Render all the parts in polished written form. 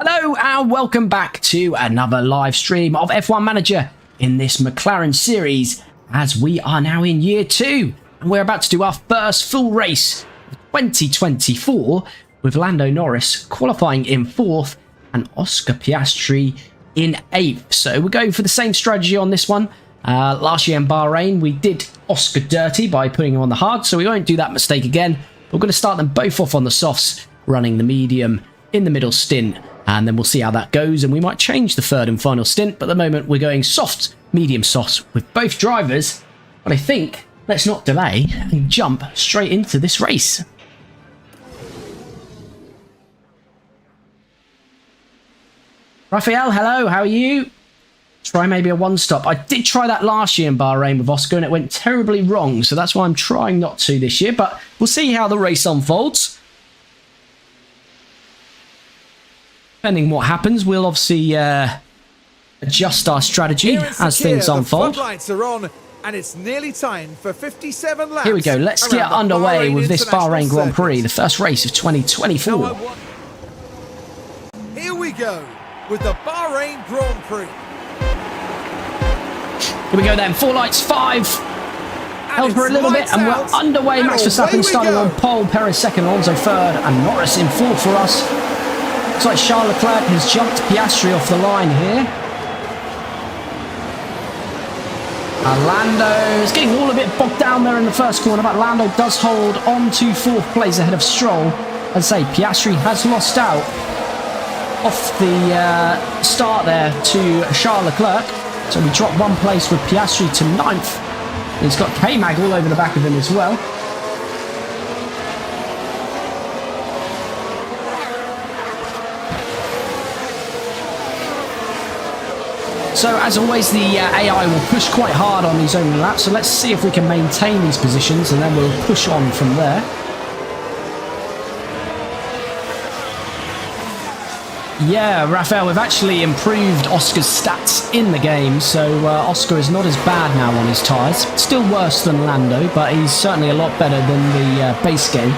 Hello and welcome back to another live stream of F1 Manager in this McLaren series, as we are now in year 2 and we're about to do our first full race of 2024 with Lando Norris qualifying in 4th and Oscar Piastri in 8th. So we're going for the same strategy on this one. Last year in Bahrain we did Oscar dirty by putting him on the hard, so we won't do that mistake again. We're going to start them both off on the softs, running the medium in the middle stint, and then we'll see how that goes, and we might change the third and final stint, but at the moment we're going soft, medium softs with both drivers. But I think let's not delay and jump straight into this race. Raphael, hello, how are you? Try maybe a one-stop. I did try that last year in Bahrain with Oscar and it went terribly wrong, so that's why I'm trying not to this year, but we'll see how the race unfolds. Depending what happens, we'll obviously adjust our strategy as things unfold. The floodlights are on, and it's nearly time for 57 laps. Here we go. Let's get underway with this Bahrain Grand Prix, the first race of 2024. Here we go with the Bahrain Grand Prix. Here we go then. 4 lights, 5. Held for a little bit, and we're underway. Max Verstappen starting on pole, Perez second, Alonso third, and Norris in 4th for us. Looks like Charles Leclerc has jumped Piastri off the line here. Lando is getting all a bit bogged down there in the first corner, but Lando does hold on to 4th place ahead of Stroll. As I say, Piastri has lost out off the start there to Charles Leclerc. So we drop 1 place with Piastri to 9th. He's got K-Mag all over the back of him as well. So as always, the AI will push quite hard on these opening laps, so let's see if we can maintain these positions and then we'll push on from there. Yeah, Raphael, we've actually improved Oscar's stats in the game, so Oscar is not as bad now on his tyres. Still worse than Lando, but he's certainly a lot better than the base game.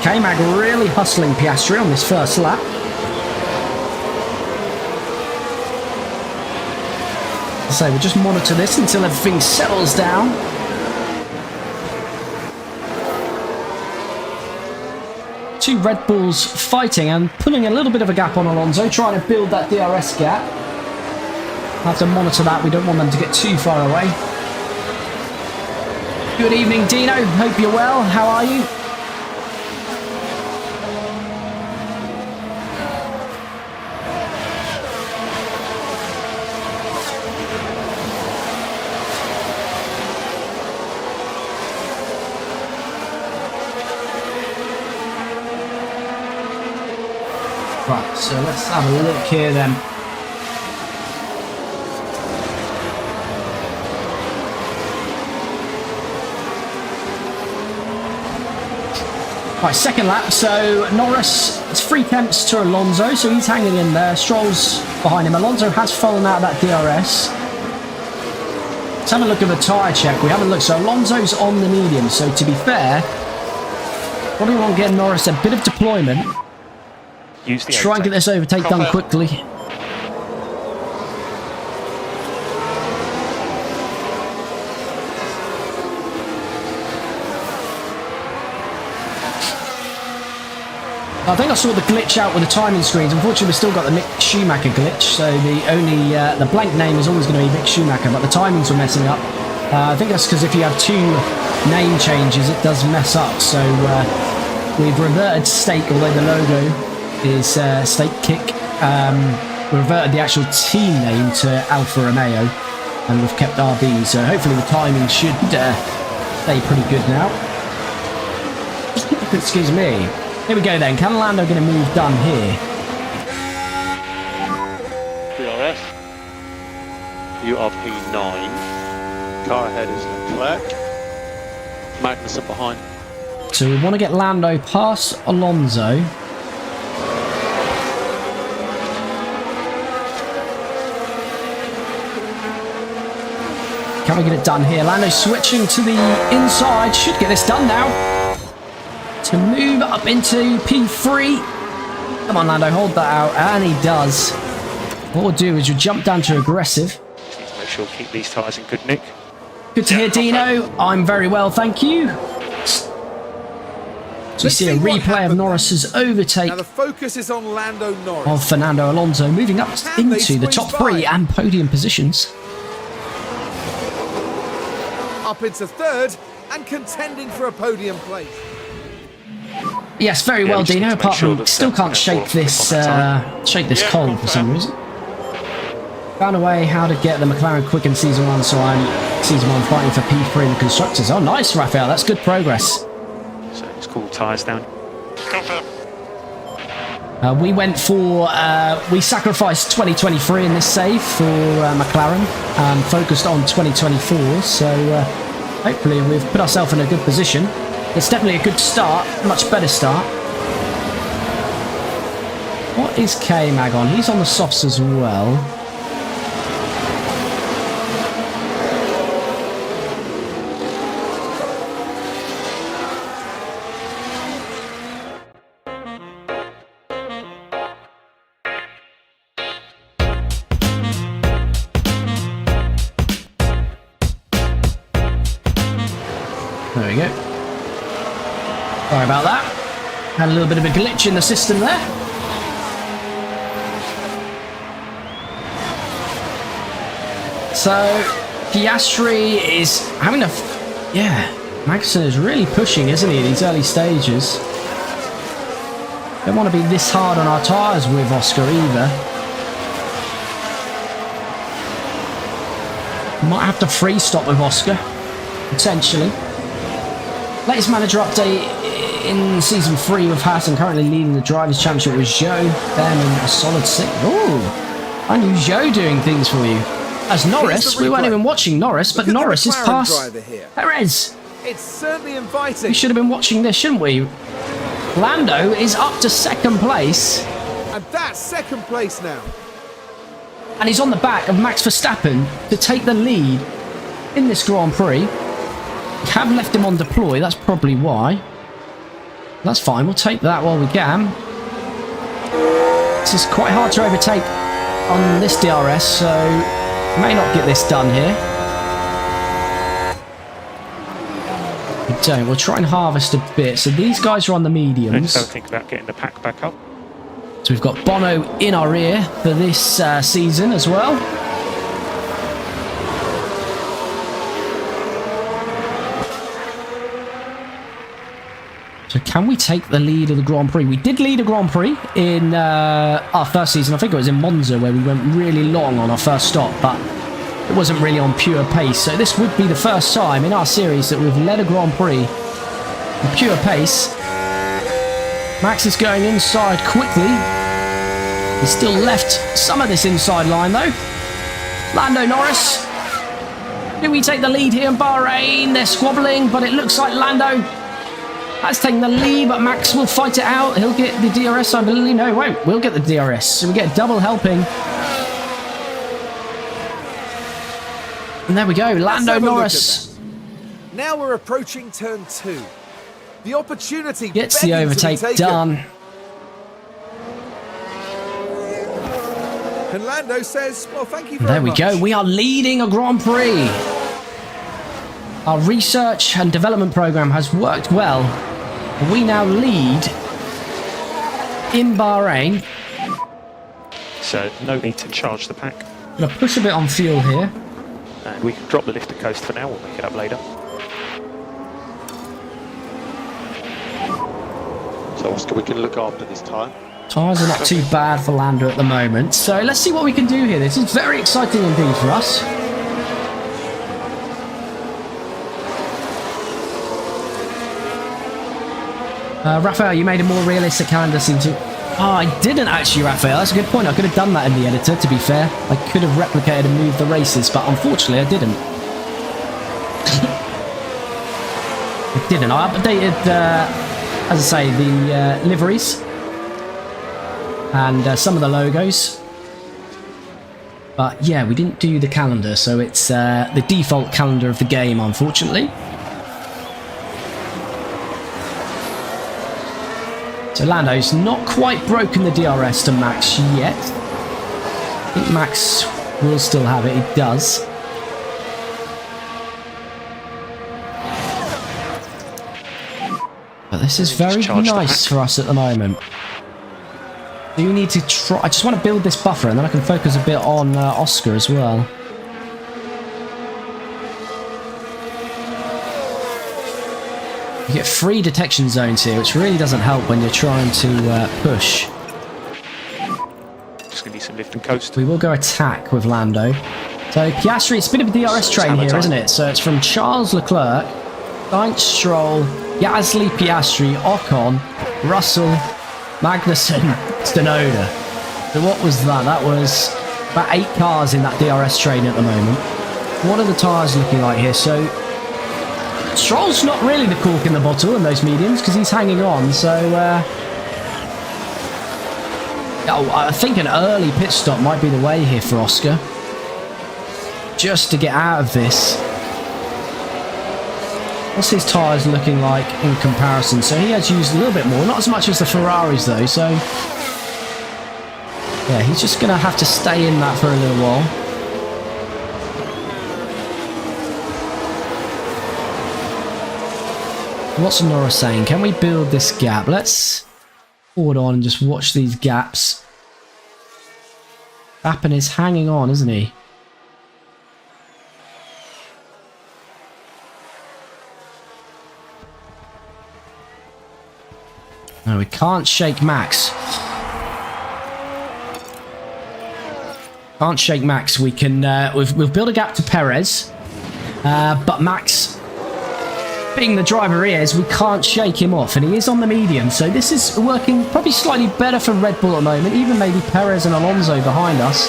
K-Mag really hustling Piastri on this first lap. So we'll just monitor this until everything settles down. Two Red Bulls fighting and pulling a little bit of a gap on Alonso, trying to build that DRS gap. We'll have to monitor that, we don't want them to get too far away. Good evening, Dino, hope you're well, how are you? Right, so let's have a look here then. Right, second lap, so Norris, it's 3 tenths to Alonso, so he's hanging in there. Stroll's behind him. Alonso has fallen out of that DRS. Let's have a look at the tyre check. We haven't looked, so Alonso's on the medium, so to be fair, probably want to get Norris a bit of deployment. Try and get this overtake done quickly. I think I saw the glitch out with the timing screens. Unfortunately, we've still got the Mick Schumacher glitch, so the blank name is always going to be Mick Schumacher, but the timings were messing up. I think that's because if you have 2 name changes, it does mess up. So we've reverted to Stake, although the logo is Stake Kick. We reverted the actual team name to Alfa Romeo, and we've kept RB, so hopefully the timing should stay pretty good now. Excuse me. Here we go then. Can Lando get a move done here? DRS. You are P9. Car ahead is Leclerc. Magnussen behind. So we want to get Lando past Alonso. Can we get it done here? Lando switching to the inside. Should get this done now. to move up into P3. Come on, Lando, hold that out. And he does. What we'll do is we'll jump down to aggressive. Just need to make sure keep these tyres in good nick. Good to hear, Dino. I'm very well, thank you. So we see a replay of Norris's overtake Now the focus is on Lando Norris. of Fernando Alonso, moving up into the top 3 and podium positions. Up into third and contending for a podium place. Yes, very well, Dino. Apart from still can't shake this cold for some reason. Found a way how to get the McLaren quick in season 1, so I'm season 1 fighting for P3 in the constructors. Oh, nice, Raphael. That's good progress. So it's cool tyres down. We went for we sacrificed 2023 in this save for McLaren and focused on 2024. So hopefully we've put ourselves in a good position. It's definitely a good start, much better start. What is K-Mag on? He's on the softs as well. There we go. Sorry about that. Had a little bit of a glitch in the system there. So, Piastri is having a... Yeah, Magnussen is really pushing, isn't he, in these early stages. Don't want to be this hard on our tyres with Oscar either. Might have to free stop with Oscar, potentially. Latest manager update in season 3 with Hassan currently leading the Drivers' Championship with Zhou. Them in a solid 6. Oh, I knew Zhou doing things for you. As Norris, we weren't even watching Norris, but Norris is past Perez. It's certainly inviting. We should have been watching this, shouldn't we? Lando is up to 2nd place. And that's 2nd place now. And he's on the back of Max Verstappen to take the lead in this Grand Prix. We have left him on deploy, that's probably why. That's fine, we'll take that while we can. This is quite hard to overtake on this DRS, so may not get this done here. We don't, we'll try and harvest a bit. So these guys are on the mediums. Don't think about getting the pack back up. So we've got Bono in our ear for this season as well. So can we take the lead of the Grand Prix? We did lead a Grand Prix in our first season. I think it was in Monza where we went really long on our first stop, but it wasn't really on pure pace. So this would be the first time in our series that we've led a Grand Prix on pure pace. Max is going inside quickly. He's still left some of this inside line though. Lando Norris. Do we take the lead here in Bahrain? They're squabbling, but it looks like Lando has taken the lead, but Max will fight it out. He'll get the DRS, I believe. No, he won't. We'll get the DRS. So we get double helping. And there we go. Lando Norris. Now we're approaching turn 2. The opportunity gets the overtake done. And Lando says, well, thank you very much. There we go. We are leading a Grand Prix. Our research and development program has worked well. We now lead in Bahrain. So no need to charge the pack. I'm going to push a bit on fuel here. And we can drop the lifter coast for now. We'll make it up later. So Oscar, we can look after this time. Tyres are not too bad for Lando at the moment. So let's see what we can do here. This is very exciting indeed for us. Raphael, you made a more realistic calendar seem to... Oh, I didn't actually, Raphael. That's a good point. I could have done that in the editor, to be fair. I could have replicated and moved the races, but unfortunately I didn't. I didn't. I updated, as I say, the liveries and some of the logos. But yeah, we didn't do the calendar, so it's the default calendar of the game, unfortunately. So Lando's not quite broken the DRS to Max yet. I think Max will still have it. He does. But this is very nice for us at the moment. Do you need to try? I just want to build this buffer and then I can focus a bit on Oscar as well. You get 3 detection zones here, which really doesn't help when you're trying to push. Just going to be some lift and coast. We will go attack with Lando. So Piastri, it's a bit of a DRS train here, isn't it? So it's from Charles Leclerc, Sainz, Stroll, Gasly, Piastri, Ocon, Russell, Magnussen, Tsunoda. So what was that? That was about 8 cars in that DRS train at the moment. What are the tyres looking like here? So Stroll's not really the cork in the bottle in those mediums because he's hanging on. So I think an early pit stop might be the way here for Oscar, just to get out of this. What's his tyres looking like in comparison? So he has used a little bit more, not as much as the Ferraris though, so yeah, he's just going to have to stay in that for a little while. What's Norris saying? Can we build this gap? Let's forward on and just watch these gaps. Verstappen is hanging on, isn't he? No, we can't shake Max. Can't shake Max. We can. We've built a gap to Perez, but Max, being the driver he is, we can't shake him off, and he is on the medium. So this is working probably slightly better for Red Bull at the moment. Even maybe Perez and Alonso behind us.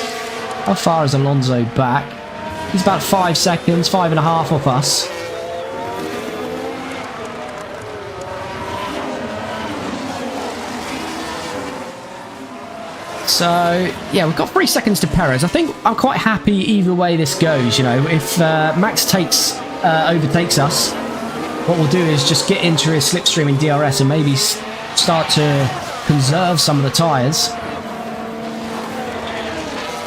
How far is Alonso back? He's about 5 seconds, 5.5 off us. So, yeah, we've got 3 seconds to Perez. I think I'm quite happy either way this goes, you know. If Max overtakes us, what we'll do is just get into his slipstream in DRS and maybe start to conserve some of the tyres,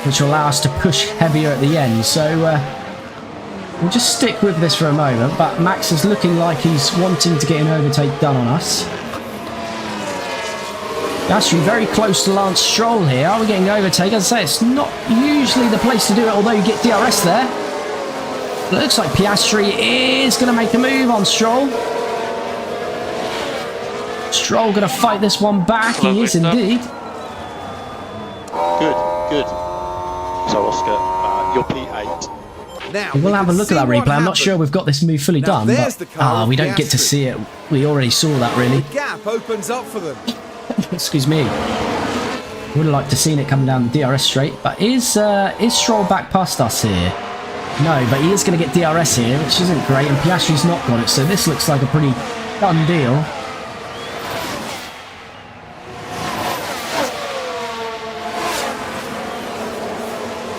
which will allow us to push heavier at the end. So, we'll just stick with this for a moment, but Max is looking like he's wanting to get an overtake done on us. Piastri very close to Lance Stroll here. Are we getting overtake? As I say, it's not usually the place to do it, although you get DRS there. It looks like Piastri is going to make a move on Stroll. Stroll going to fight this one back. He is indeed. Good. So Oscar, you're P8. Now, we'll have a look at that replay. I'm not sure we've got this move fully done, but we don't get to see it. We already saw that, really. The gap opens up for them. Excuse me. Would have liked to seen it coming down the DRS straight, but is Stroll back past us here? No, but he is going to get DRS here, which isn't great, and Piastri's not got it, so this looks like a pretty done deal.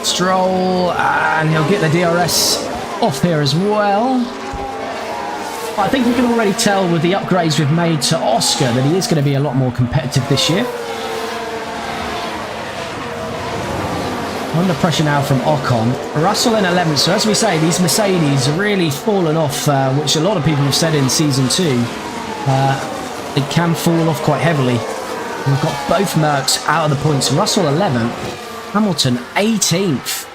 Stroll, and he'll get the DRS off here as well. I think we can already tell with the upgrades we've made to Oscar that he is going to be a lot more competitive this year. Under pressure now from Ocon. Russell in 11th. So as we say, these Mercedes are really fallen off, which a lot of people have said in Season 2. They can fall off quite heavily. We've got both Mercs out of the points. Russell 11th, Hamilton 18th,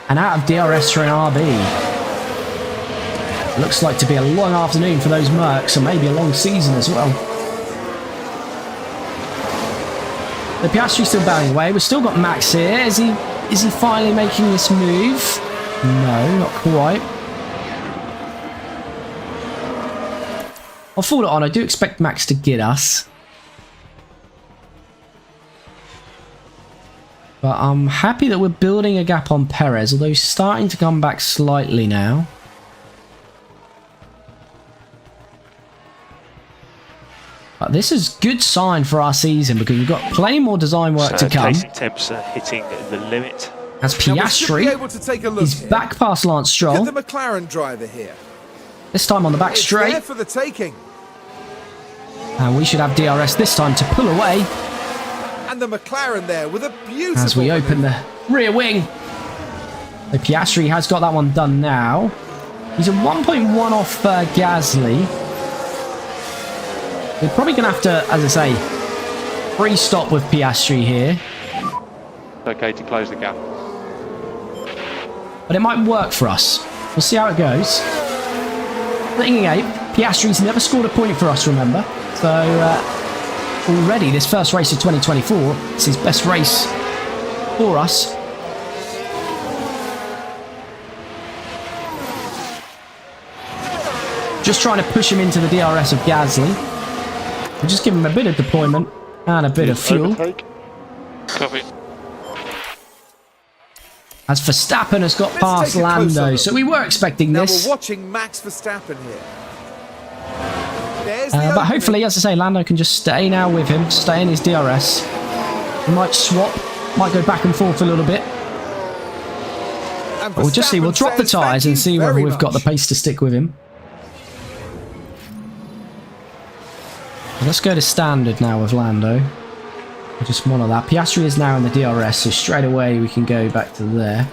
and out of DRS for an RB. Looks like to be a long afternoon for those Mercs, and maybe a long season as well. The Piastri's still bowing away. We've still got Max here. Is he finally making this move? No, not quite. I'll forward it on. I do expect Max to get us. But I'm happy that we're building a gap on Perez, although he's starting to come back slightly now. But this is a good sign for our season because we've got plenty more design work to come. Temps are hitting the limit. As Piastri is back past Lance Stroll. The McLaren driver here. This time on the back straight. There for the taking. And we should have DRS this time to pull away And the McLaren there with a beautiful as we open the rear wing. So Piastri has got that one done now. He's a 1.1 off Gasly. We're probably going to have to, as I say, free stop with Piastri here. Okay to close the gap. But it might work for us. We'll see how it goes. Splitting 8. Piastri's never scored a point for us, remember. So already this first race of 2024 is his best race for us. Just trying to push him into the DRS of Gasly. We'll just give him a bit of deployment and a bit of fuel. Overtake. Copy. As Verstappen has got Let's past take a closer Lando, look. so we were expecting Now this. we're watching Max Verstappen here. There's the But opening. hopefully, as I say, Lando can just stay now with him, stay in his DRS. He might swap, might go back and forth a little bit. And But we'll just see. We'll Verstappen drop the says, tyres "Thank and you see whether very we've got the much." pace to stick with him. Let's go to standard now with Lando. I just want that. Piastri is now in the DRS, so straight away we can go back to there.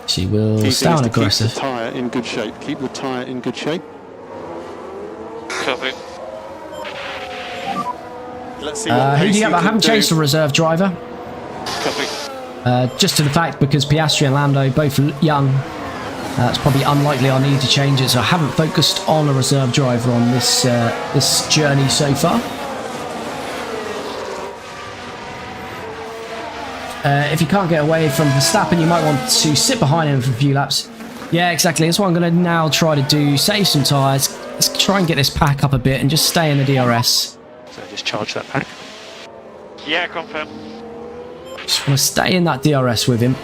She will stay on aggressive. Keep the tyre in good shape. Keep the tyre in good shape. Copy. Let's see Who do you get? I haven't changed the reserve driver. Copy. Just to the fact because Piastri and Lando both young, it's probably unlikely I'll need to change it. So I haven't focused on a reserve driver on this this journey so far. If you can't get away from Verstappen, you might want to sit behind him for a few laps. Yeah, exactly. That's what I'm going to now try to do. Save some tyres. Let's try and get this pack up a bit and just stay in the DRS. So just charge that pack. Yeah, confirm. Just want to stay in that DRS with him.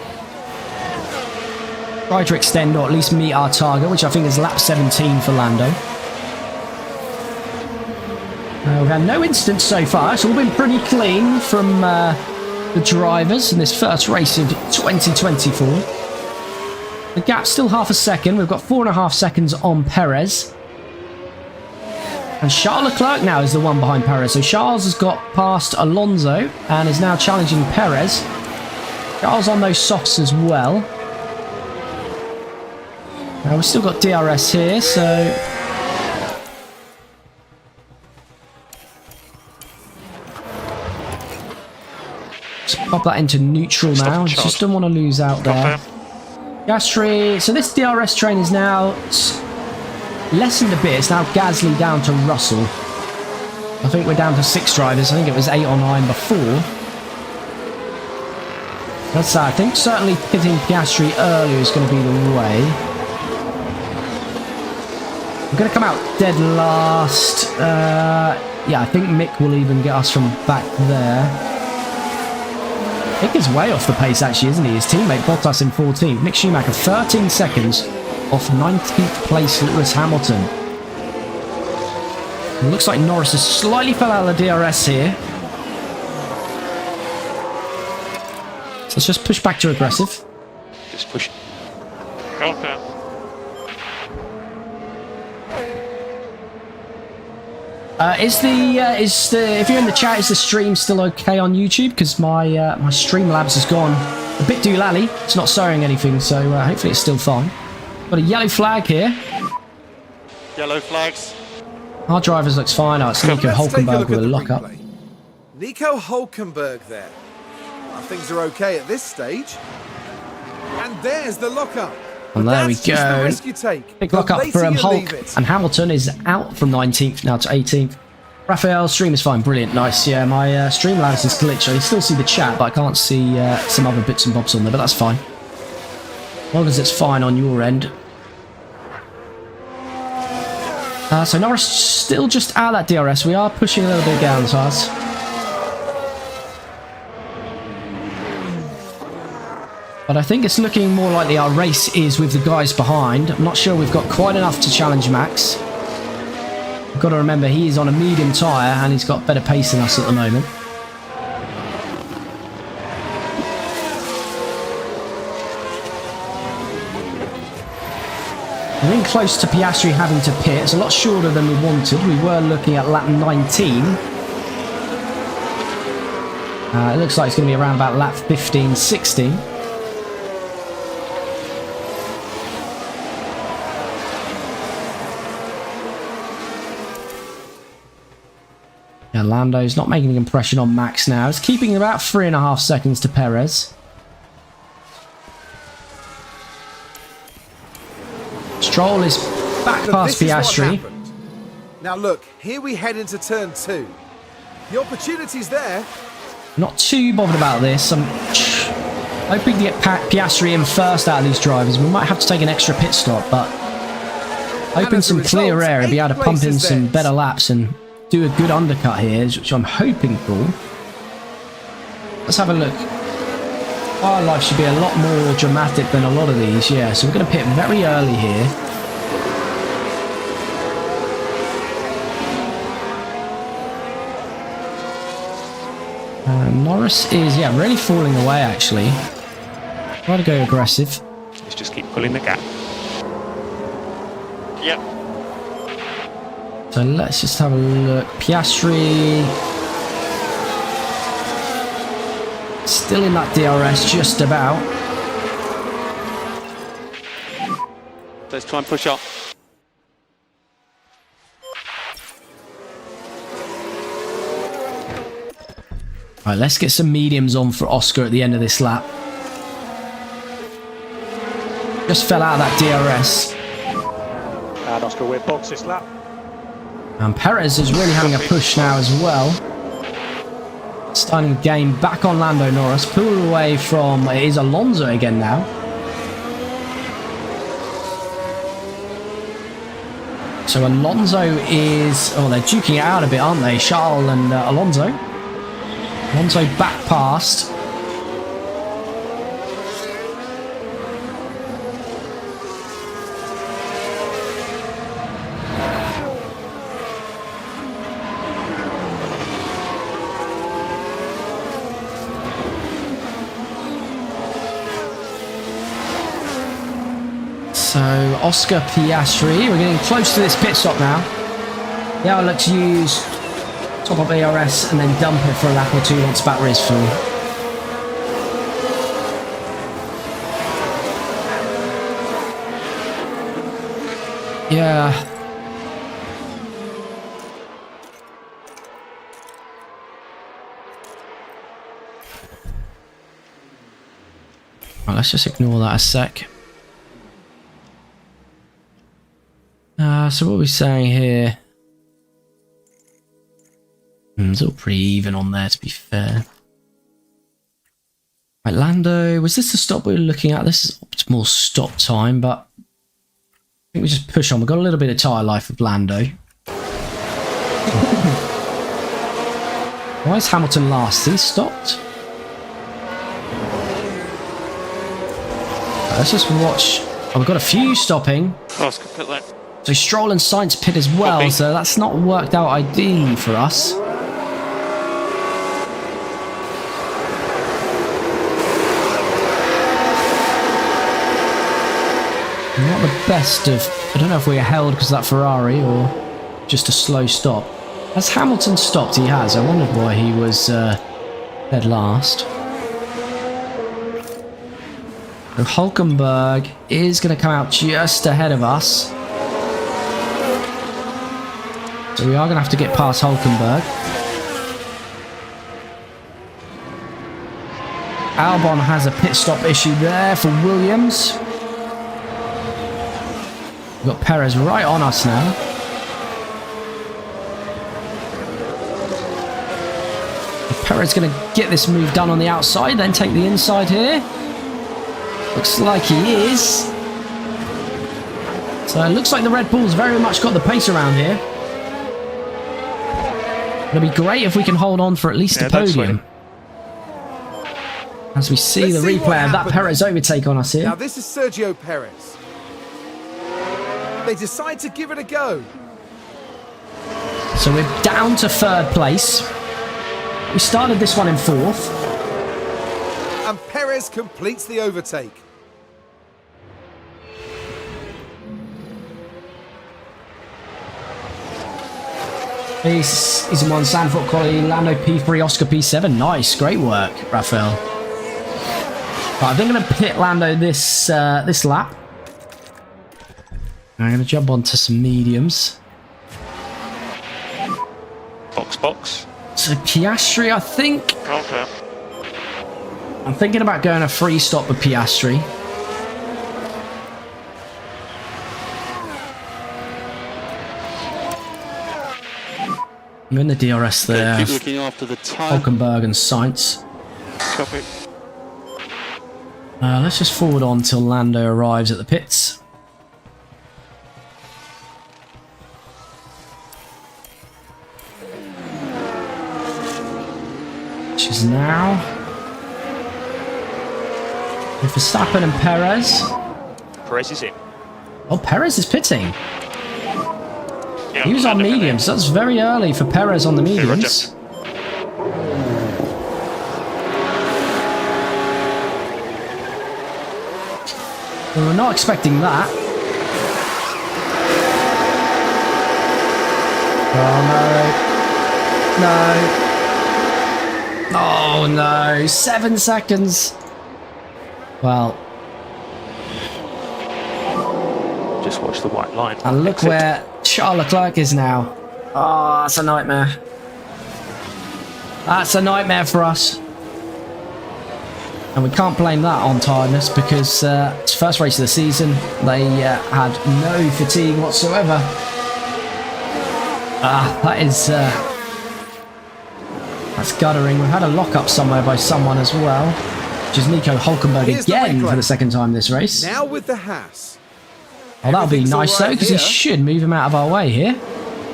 Try to extend or at least meet our target, which I think is lap 17 for Lando. We've had no incidents so far. It's all been pretty clean from the drivers in this first race of 2024. The gap's still half a second. We've got 4.5 seconds on Perez. And Charles Leclerc now is the one behind Perez. So Charles has got past Alonso and is now challenging Perez. Charles on those softs as well. Now we've still got DRS here, so... Let's pop that into neutral now. Just don't want to lose out there. Piastri. So this DRS train is now lessened a bit. It's now Gasly down to Russell. I think we're down to 6 drivers. I think it was 8 or 9 before. That's I think certainly hitting Piastri early is going to be the way. We're going to come out dead last. Yeah, I think Mick will even get us from back there. Mick is way off the pace actually, isn't he? His teammate Bottas in 14th. Mick Schumacher 13 seconds off 19th place Lewis Hamilton. It looks like Norris has slightly fell out of the DRS here. So let's just push back to aggressive. Just push. Confirm. Is the if you're in the chat, is the stream still okay on YouTube? Because my my Streamlabs has gone a bit doolally. It's not showing anything, so hopefully it's still fine. Got a yellow flag here. Yellow flags. Our drivers looks fine. Oh, it's Nico Let's take a Hulkenberg look with at a the lockup. replay. Nico Hulkenberg there. Well, things are okay at this stage. And there's the lockup. And But there we that's just the go. risk you take. Big The lockup later for you Hulk. leave it. And Hamilton is out from 19th now to 18th. Raphael, stream is fine. Brilliant. Nice. Yeah, my Streamlabs is glitched. I can still see the chat, but I can't see some other bits and bobs on there, but that's fine. As long as it's fine on your end. So Norris still just out of that DRS. We are pushing a little bit down the sides. But I think it's looking more likely our race is with the guys behind. I'm not sure we've got quite enough to challenge Max. We've got to remember he is on a medium tyre and he's got better pace than us at the moment. We're in close to Piastri having to pit. It's a lot shorter than we wanted. We were looking at lap 19. It looks like it's going to be around about lap 15, 16. Yeah, Lando's not making an impression on Max now. He's keeping about 3.5 seconds to Perez. Stroll is back past Piastri. Now look, here we head into turn 2. The opportunity's there. Not too bothered about this. I'm hoping to get Piastri in first out of these drivers. We might have to take an extra pit stop, but hoping some clear air and be able to pump in some better laps and do a good undercut here, which I'm hoping for. Let's have a look. Our life should be a lot more dramatic than a lot of these, yeah. So we're going to pit very early here. Norris is, yeah, really falling away, actually. Try to go aggressive. Let's just keep pulling the gap. Yep. So let's just have a look. Piastri still in that DRS, just about. Let's try and push up. Right, let's get some mediums on for Oscar at the end of this lap. Just fell out of that DRS. And Oscar, we're box this lap. And Perez is really having a push now as well. Starting the game back on Lando Norris. Pulled away from, it is Alonso again now. So Alonso is, oh, they're duking it out a bit, aren't they? Charles and Alonso. Alonso back past. So Oscar Piastri, we're getting close to this pit stop now. Yeah, I'll look to use top up ARS and then dump it for a lap or two once battery is full. Yeah. Right, let's just ignore that a sec. So what are we saying here? It's all pretty even on there, to be fair. Right, Lando, was this the stop we were looking at? This is optimal stop time, but I think we just push on. We've got a little bit of tyre life with Lando. Why is Hamilton last? He stopped? Right, let's just watch. Oh, we've got a few stopping. Oscar, put that. So Stroll and Sainz pit as well, Copy. so that's not worked out ideally for us. Not the best of... I don't know if we were held because of that Ferrari or just a slow stop. Has Hamilton stopped? He has. I wondered why he was dead last. So Hulkenberg is going to come out just ahead of us. So we are going to have to get past Hulkenberg. Albon has a pit stop issue there for Williams. We've got Perez right on us now. Perez going to get this move done on the outside, then take the inside here. Looks like he is. So it looks like the Red Bull's very much got the pace around here. It'll be great if we can hold on for at least a podium. As we see the replay of that Perez overtake on us here. Now this is Sergio Perez. They decide to give it a go. So we're down to third place. We started this one in fourth. And Perez completes the overtake. He's in one Sandfoot quality. Lando P3, Oscar P7. Nice, great work, Raphael. Right, I think I'm going to pit Lando this this lap. I'm going to jump onto some mediums. Box. So Piastri, I think. Okay. I'm thinking about going a free stop with Piastri. I'm in the DRS there. Keep looking after the time. Hulkenberg and Sainz. Copy. Let's just forward on till Lando arrives at the pits. Which is now with Verstappen and Perez. Perez is in. Oh, Perez is pitting. Yeah, He was on Lando mediums. That's very early for Perez on the Roger. mediums. We were not expecting that. Oh no. No. Oh no. 7 seconds. Well. Just watch the white line. And look Exit. where Charles Leclerc is now. Oh, that's a nightmare. That's a nightmare for us. And we can't blame that on tiredness because it's the first race of the season. They had no fatigue whatsoever. That is... that's guttering. We've had a lock-up somewhere by someone as well. Which is Nico Hulkenberg Here's the again replay. for the second time this race. Now with the Haas. Oh, that'll be Everything's all nice though, right because he here. should move him out of our way here.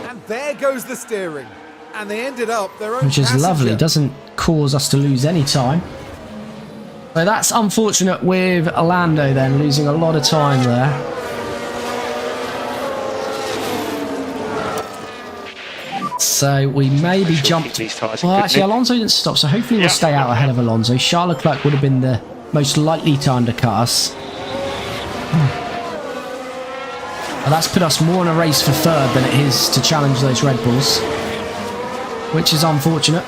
And there goes the steering. And they ended up their own Which is passenger. lovely, doesn't cause us to lose any time. So that's unfortunate with Lando then, losing a lot of time there. So we maybe jumped... These tyres are Well, good, actually Nick. Alonso didn't stop, so hopefully we'll Yeah. stay out ahead of Alonso. Charles Leclerc would have been the most likely to undercut us. Well, that's put us more in a race for third than it is to challenge those Red Bulls. Which is unfortunate.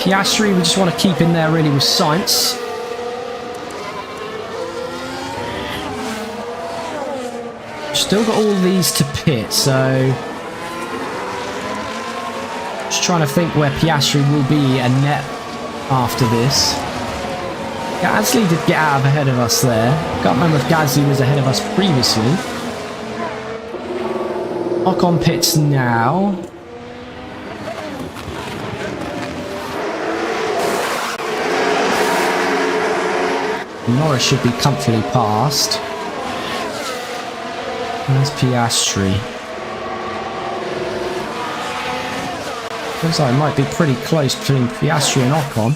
Piastri, we just want to keep in there really with Sainz. Still got all these to pit, so... Just trying to think where Piastri will be a net after this. Gasly did get out of ahead of us there. Can't remember if Gasly was ahead of us previously. Ocon pits now. Norris should be comfortably past. There's Piastri. Looks like it might be pretty close between Piastri and Ocon.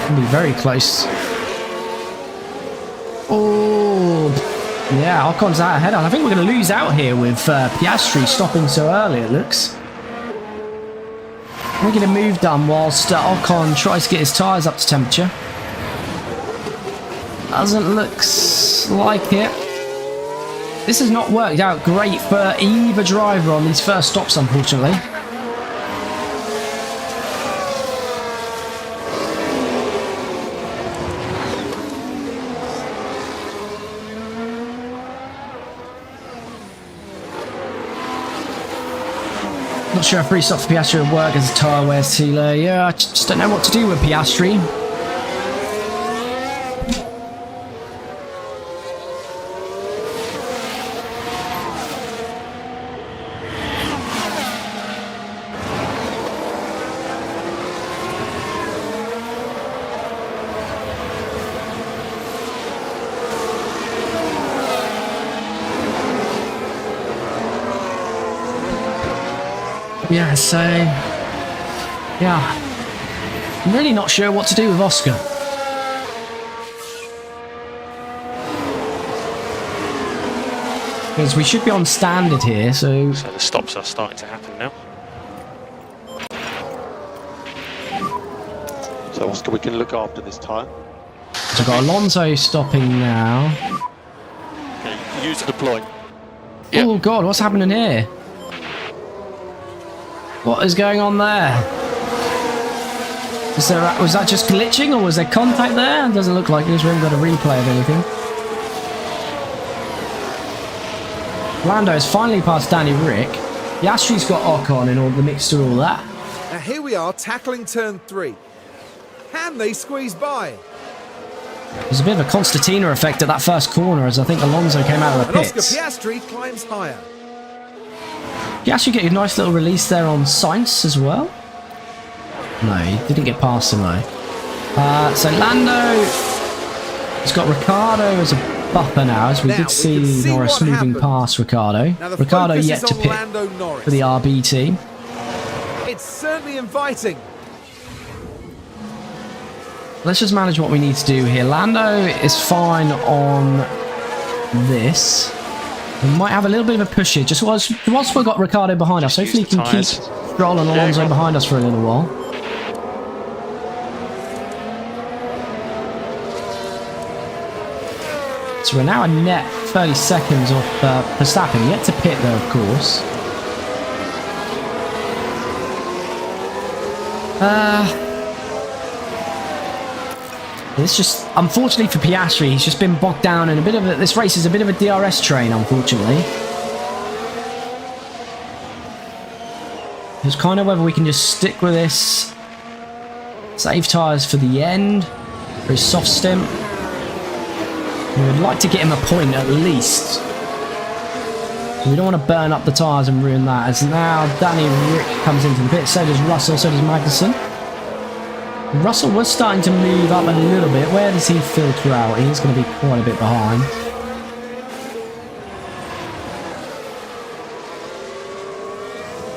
Can be very close. Oh, yeah, Ocon's out ahead. I think we're going to lose out here with Piastri stopping so early, it looks. We're getting a move done whilst Ocon tries to get his tyres up to temperature. Doesn't look like it. This has not worked out great for either driver on these first stops, unfortunately. Not sure if free stop for Piastri will work as the tyre wears too low. Yeah, I just don't know what to do with Piastri. Yeah, so... yeah. I'm really not sure what to do with Oscar. Because we should be on standard here, so... So the stops are starting to happen now. So Oscar, we can look after this tyre. So we've got Alonso stopping now. use to deploy. Oh god, what's happening here? What is going on there? Was that just glitching, or was there contact there? It doesn't look like it. We haven't got a replay of anything. Lando has finally passed Danny Rick. Piastri's got Ocon in all the mix to all that. Now here we are tackling turn 3. Can they squeeze by? There's a bit of a Constantina effect at that first corner, as I think Alonso came out of the And pits. Oscar Piastri climbs higher. Piastri get a nice little release there on Sainz as well. No, he didn't get past him though. So Lando has got Ricciardo as a buffer now, as we did see Norris moving past Ricciardo. Ricciardo yet to pit for the RB team. It's certainly inviting. Let's just manage what we need to do here. Lando is fine on this. We might have a little bit of a push here, just whilst we've got Ricciardo behind us. Hopefully he can keep Stroll and Alonso behind us for a little while. So we're now a net 30 seconds off Verstappen, yet to pit though, of course. It's just, unfortunately for Piastri, he's just been bogged down in a bit of a, this race is a bit of a DRS train, unfortunately. It's kind of whether we can just stick with this, save tyres for the end, for his soft stint. We would like to get him a point at least. We don't want to burn up the tyres and ruin that, as now Danny Rick comes into the pit, so does Russell, so does Magnussen. Russell was starting to move up a little bit. Where does he filter out? He's going to be quite a bit behind.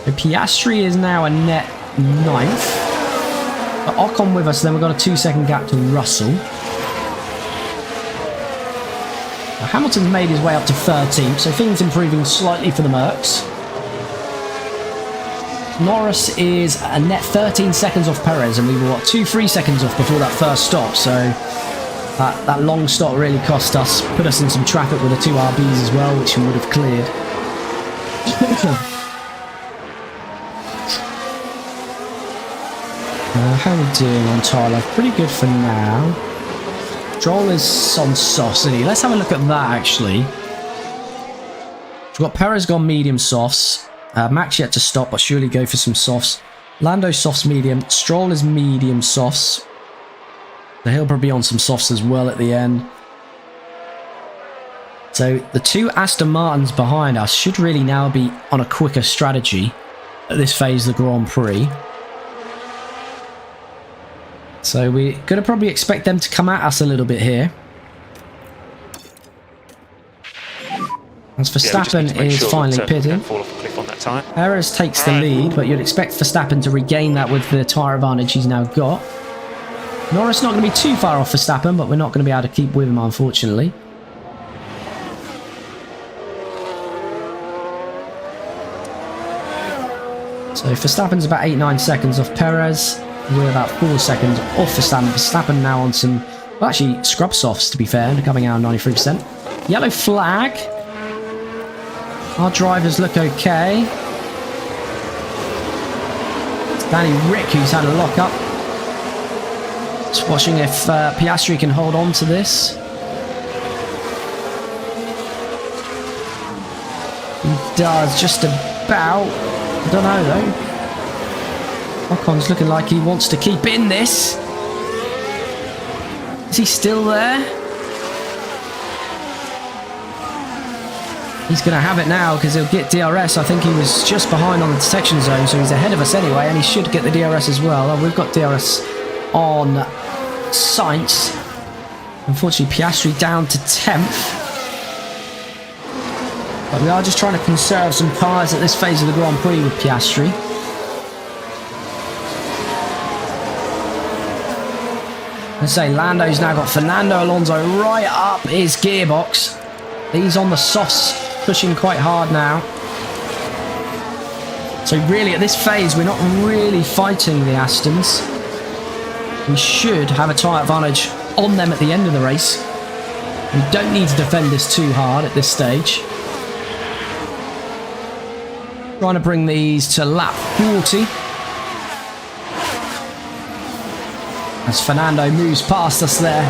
So Piastri is now a net 9th. But Ocon with us, then we've got a 2-second gap to Russell. Now, Hamilton's made his way up to 13th, so things improving slightly for the Mercs. Norris is a net 13 seconds off Perez, and we were, what, 2-3 seconds off before that first stop, so that long stop really cost us, put us in some traffic with the 2 RBs as well, which we would have cleared. How are we doing on tyre life? Pretty good for now. Stroll is on softs, isn't he? Let's have a look at that, actually. We've got Perez gone medium softs. Max yet to stop, but surely go for some softs. Lando softs medium. Stroll is medium softs. So he'll probably be on some softs as well at the end. So the 2 Aston Martins behind us should really now be on a quicker strategy at this phase of the Grand Prix. So we're going to probably expect them to come at us a little bit here. As Verstappen is finally pitted. Perez takes the lead, but you'd expect Verstappen to regain that with the tyre advantage he's now got. Norris not going to be too far off Verstappen, but we're not going to be able to keep with him, unfortunately. So Verstappen's about 8-9 seconds off Perez. We're about 4 seconds off Verstappen. Verstappen now on some, well, actually scrub softs to be fair, coming out 93%. Yellow flag. Our drivers look okay. It's Danny Rick who's had a lock up. Just watching if Piastri can hold on to this. He does just about. I don't know though. Ocon's looking like he wants to keep in this. Is he still there? He's going to have it now because he'll get DRS. I think he was just behind on the detection zone, so he's ahead of us anyway, and he should get the DRS as well. Oh, we've got DRS on Sainz. Unfortunately, Piastri down to 10th. But we are just trying to conserve some tyres at this phase of the Grand Prix with Piastri. Let's say Lando's now got Fernando Alonso right up his gearbox. He's on the softs, pushing quite hard now. So really at this phase we're not really fighting the Astons. We should have a tyre advantage on them at the end of the race. We don't need to defend this too hard at this stage. Trying to bring these to lap 40. As Fernando moves past us there.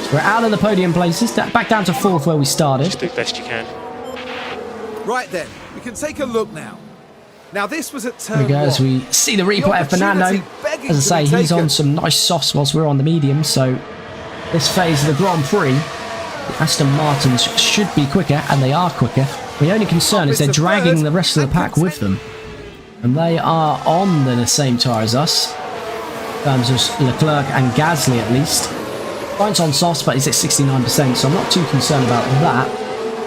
So we're out of the podium places, back down to 4th where we started. Just do the best you can. Right then, we can take a look now. Now this was at turn There we go, 1. as we see the replay of Fernando. As I say, he's on some nice softs whilst we're on the medium, so this phase of the Grand Prix, the Aston Martins should be quicker, and they are quicker. The only concern is they're dragging the rest of the pack with them. And they are on the same tyre as us, in terms of Leclerc and Gasly at least. Sainz on softs, but he's at 69%, so I'm not too concerned about that.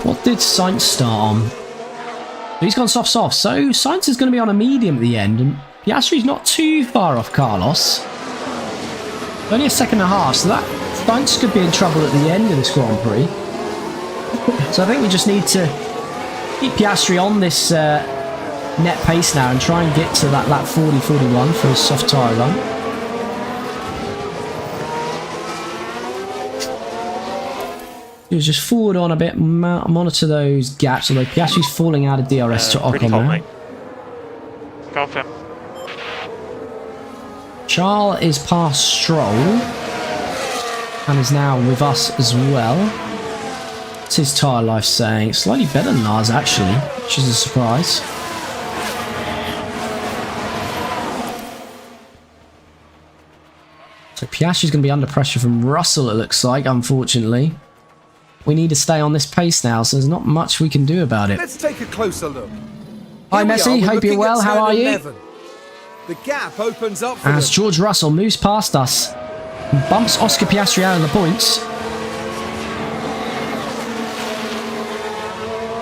What did Sainz start on? He's gone soft, so Sainz is going to be on a medium at the end, and Piastri's not too far off Carlos. Only a second and a half, so that Sainz could be in trouble at the end of this Grand Prix. So I think we just need to keep Piastri on this net pace now and try and get to that lap 40-41 for a soft tyre run. Just forward on a bit, monitor those gaps, although Piastri's falling out of DRS to Ocon really now. mate. Go on, Phil. Charles is past Stroll and is now with us as well. What's his tyre life saying? Slightly better than ours actually, which is a surprise. So Piastri's going to be under pressure from Russell, it looks like, unfortunately. We need to stay on this pace now, so there's not much we can do about it. Let's take a closer look. Hi Here we Messi, are, we're hope you're looking well, at how turn are you? 11. The gap opens up for As them. George Russell moves past us and bumps Oscar Piastri out of the points.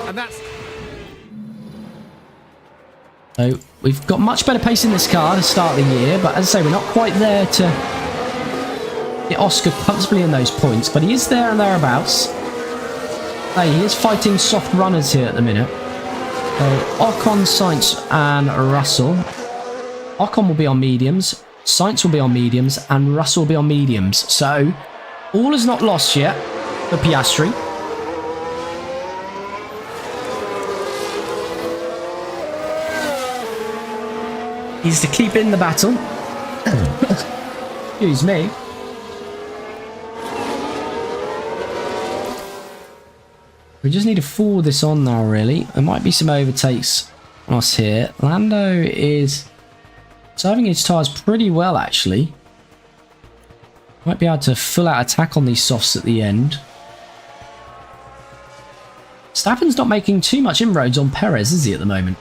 And that's So we've got much better pace in this car to start the year, but as I say, we're not quite there to get Oscar comfortably in those points, but he is there and thereabouts. Hey, he is fighting soft runners here at the minute. So Ocon, Sainz and Russell. Ocon will be on mediums, Sainz will be on mediums, and Russell will be on mediums. So all is not lost yet for Piastri. He's to keep in the battle. Excuse me. We just need to forward this on now, really. There might be some overtakes on us here. Lando is serving his tyres pretty well, actually. Might be able to full out attack on these softs at the end. Verstappen's not making too much inroads on Perez, is he, at the moment?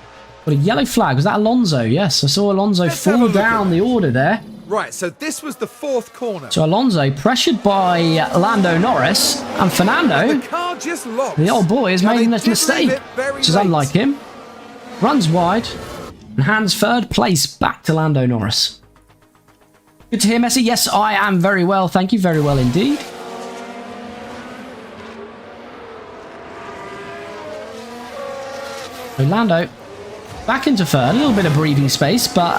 Got a yellow flag. Was that Alonso? Yes, I saw Alonso fall down the order there. right. So this was the 4th corner. So Alonso, pressured by Lando Norris and Fernando, The car just locked. the old boy has Now, made they a did mistake, leave it very which is late. unlike him. Runs wide and hands 3rd place back to Lando Norris. Good to hear, Messi. Yes, I am very well. Thank you. Very well indeed. So Lando back into 3rd. A little bit of breathing space, but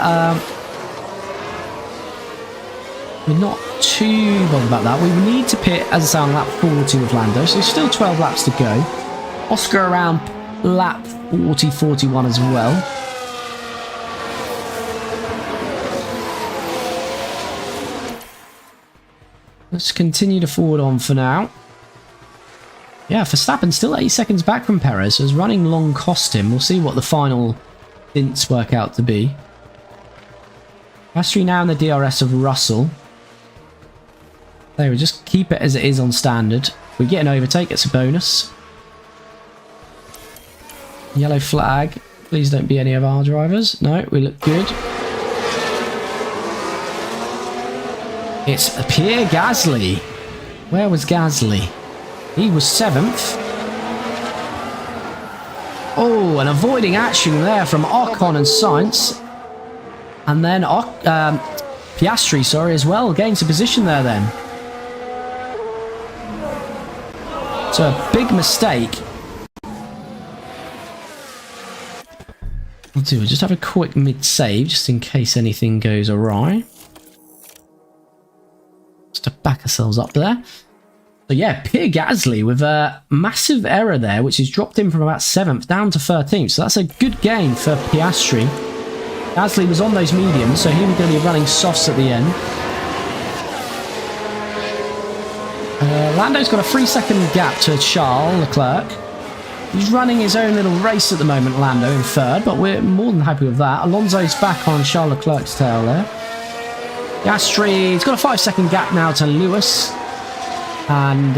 we're not too bothered about that. We need to pit, as I say, on lap 40 with Lando, so still 12 laps to go. Oscar around lap 40-41 as well. Let's continue to forward on for now. Yeah, Verstappen still 8 seconds back from Perez, so his running long cost him. We'll see what the final stints work out to be. Piastri now in the DRS of Russell. There, we just keep it as it is on standard. If we get an overtake, it's a bonus. Yellow flag. Please don't be any of our drivers. No, we look good. It's Pierre Gasly. Where was Gasly? He was 7th. Oh, and avoiding action there from Ocon and Sainz. And then Piastri, sorry, as well. Gains a position there then. So a big mistake. We'll just have a quick mid-save, just in case anything goes awry. Just to back ourselves up there. So yeah, Pierre Gasly with a massive error there, which has dropped him from about 7th down to 13th. So that's a good gain for Piastri. Gasly was on those mediums, so he was going to be running softs at the end. Lando's got a 3-second gap to Charles Leclerc. He's running his own little race at the moment, Lando, in 3rd, but we're more than happy with that. Alonso's back on Charles Leclerc's tail there. Piastri's got a 5-second gap now to Lewis. And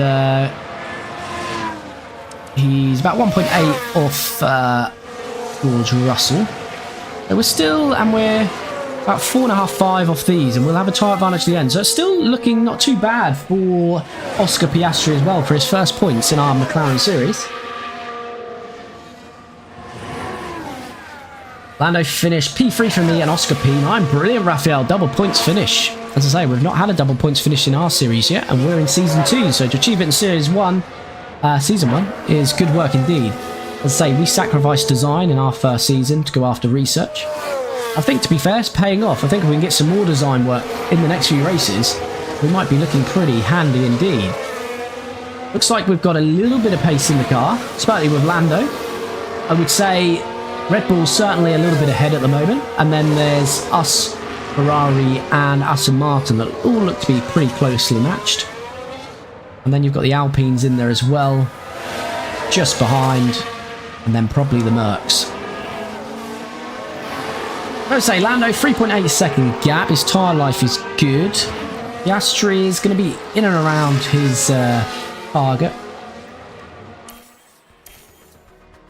he's about 1.8 off George Russell. So we're still, and we're about 4.5, 5 off these, and we'll have a tyre advantage at the end. So it's still looking not too bad for Oscar Piastri as well for his first points in our McLaren series. Lando finished P3 for me and Oscar P9. Brilliant, Raphael. Double points finish. As I say, we've not had a double points finish in our series yet, and we're in Season 2. So to achieve it in Season 1 is good work indeed. As I say, we sacrificed design in our first season to go after research. I think, to be fair, it's paying off. I think if we can get some more design work in the next few races, we might be looking pretty handy indeed. Looks like we've got a little bit of pace in the car, especially with Lando. I would say Red Bull's certainly a little bit ahead at the moment, and then there's us, Ferrari and Aston Martin that all look to be pretty closely matched. And then you've got the Alpines in there as well, just behind, and then probably the Mercs. I would say Lando, 3.8 second gap, his tyre life is good. Piastri is going to be in and around his target.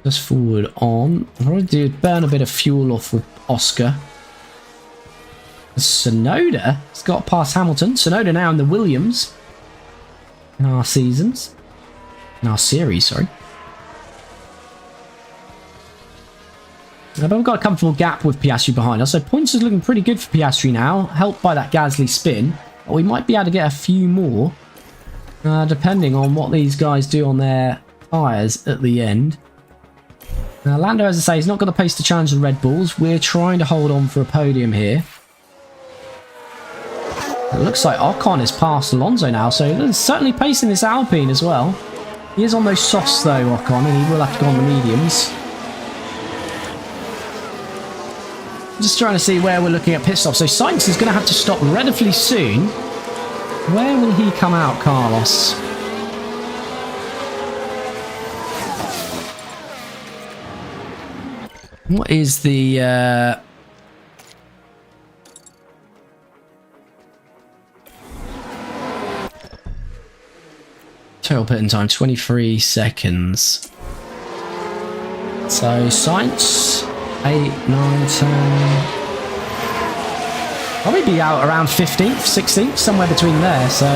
Just forward on. What I'm going to do is burn a bit of fuel off with Oscar. Sonoda has got past Hamilton. Sonoda now in the Williams in our seasons. In our series, sorry. But we've got a comfortable gap with Piastri behind us. So points is looking pretty good for Piastri now, helped by that Gasly spin. But we might be able to get a few more, depending on what these guys do on their tyres at the end. Now, Lando, as I say, he's not got the pace to challenge the Red Bulls. We're trying to hold on for a podium here. It looks like Ocon is past Alonso now, so there's certainly pace in this Alpine as well. He is on those softs though, Ocon, and he will have to go on the mediums. Just trying to see where we're looking at pit stops. So Sainz is going to have to stop relatively soon. Where will he come out, Carlos? What is the... total pitting time? 23 seconds. So Sainz, 8, 9, 10... probably be out around 15th, 16th, somewhere between there. So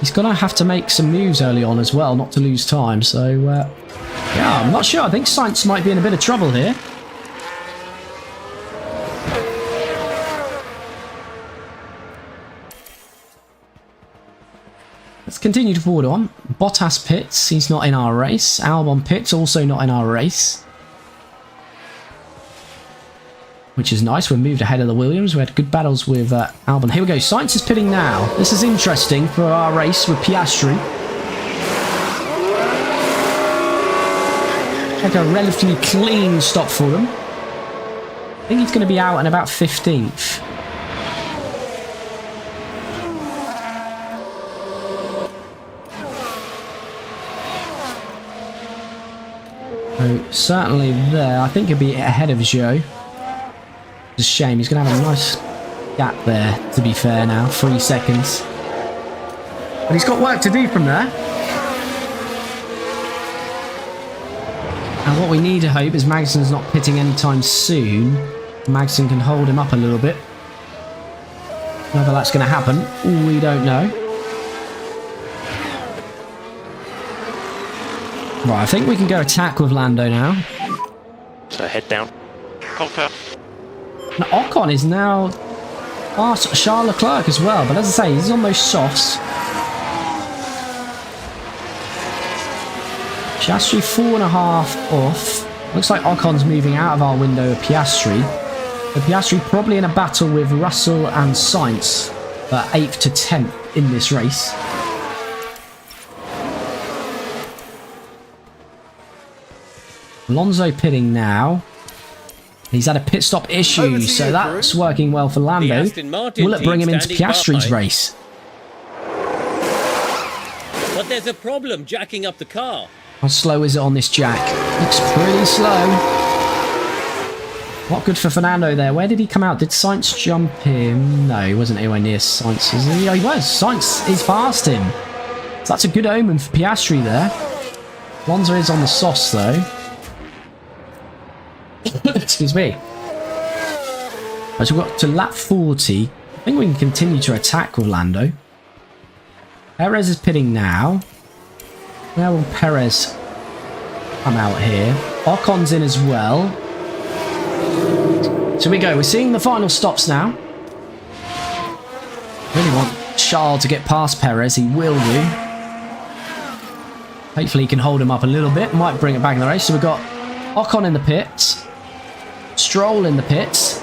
he's going to have to make some moves early on as well, not to lose time. So, yeah, I'm not sure. I think Sainz might be in a bit of trouble here. Let's continue to forward on. Bottas pits, he's not in our race. Albon pits, also not in our race. Which is nice, we've moved ahead of the Williams. We had good battles with Albon. Here we go, Sainz is pitting now. This is interesting for our race with Piastri. Like a relatively clean stop for them. I think he's going to be out in about 15th. So certainly there. I think he'll be ahead of Zhou. It's a shame. He's going to have a nice gap there, to be fair now. 3 seconds. But he's got work to do from there. And what we need to hope is Magnussen's not pitting anytime soon. Magnussen can hold him up a little bit. Whether that's going to happen, we don't know. Right, I think we can go attack with Lando now. So head down. Conquer. Now, Ocon is now past Charles Leclerc as well, but as I say, he's on those softs. Piastri 4.5 off. Looks like Ocon's moving out of our window of Piastri. So Piastri probably in a battle with Russell and Sainz for 8th to 10th in this race. Alonso pitting now. He's had a pit stop issue, so that's working well for Lando. Will it bring him into Piastri's race? But there's a problem jacking up the car. How slow is it on this jack? Looks pretty slow. Not good for Fernando there. Where did he come out? Did Sainz jump him? No, he wasn't anywhere near Sainz. Yeah, he was. Sainz is past him. So that's a good omen for Piastri there. Alonso is on the sauce though. Excuse me. As we've got to lap 40, I think we can continue to attack with Lando. Perez is pitting now. Where will Perez come out here? Ocon's in as well. So we go. We're seeing the final stops now. Really want Charles to get past Perez. He will do. Hopefully he can hold him up a little bit. Might bring it back in the race. So we've got Ocon in the pits. Stroll in the pits.